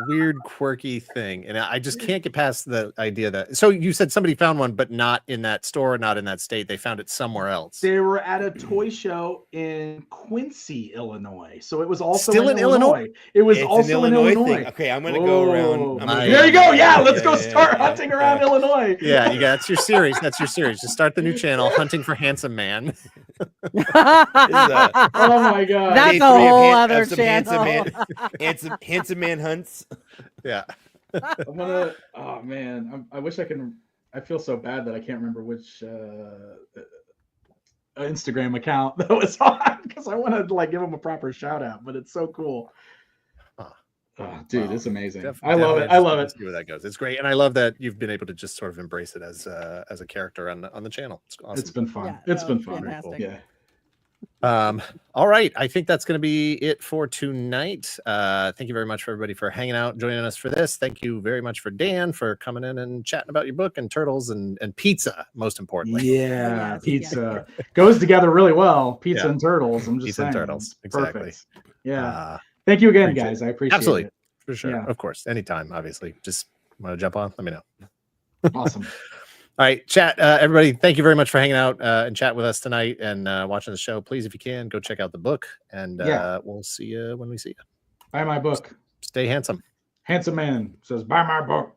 weird, quirky thing, and I just can't get past the idea that. So you said somebody found one, but not in that store, not in that state. They found it somewhere else. They were at a toy show in Quincy, Illinois. So it was also Still in Illinois? It was It's also in Illinois. thing. Okay, I'm gonna go around. There you go. Yeah, let's go start hunting around Illinois. Yeah, that's your series. That's your series. Just start the new channel, Hunting for Handsome Man. Oh my god, That's Day a 3 of whole other some channel. handsome man hunts. Yeah. I'm gonna. Oh man, I wish I can. I feel so bad that I can't remember which Instagram account that was on because I want to like give him a proper shout out. But it's so cool. Oh, dude, it's amazing. I love it. I love it. See where that goes. It's great, and I love that you've been able to just sort of embrace it as a character on the channel. It's awesome. It's been fun. Yeah, It's no, been it's fun. fantastic. Yeah. All right, I think that's going to be it for tonight. Thank you very much for everybody for hanging out, joining us for this. Thank you very much for Dan for coming in and chatting about your book and turtles and pizza, most importantly. Yeah, Yes, pizza goes together really well. Pizza Yeah. and turtles. I'm just Pizza and saying. turtles, It's exactly. Perfect. Yeah. Uh, Thank you again, appreciate guys. I appreciate absolutely, it. for sure, Yeah. of course, anytime. Obviously, just want to jump on. Let me know. Awesome. All right, chat. Everybody, thank you very much for hanging out and chat with us tonight and watching the show. Please, if you can, go check out the book, and we'll see you when we see you. Buy my book. Stay handsome. Handsome Man says, buy my book.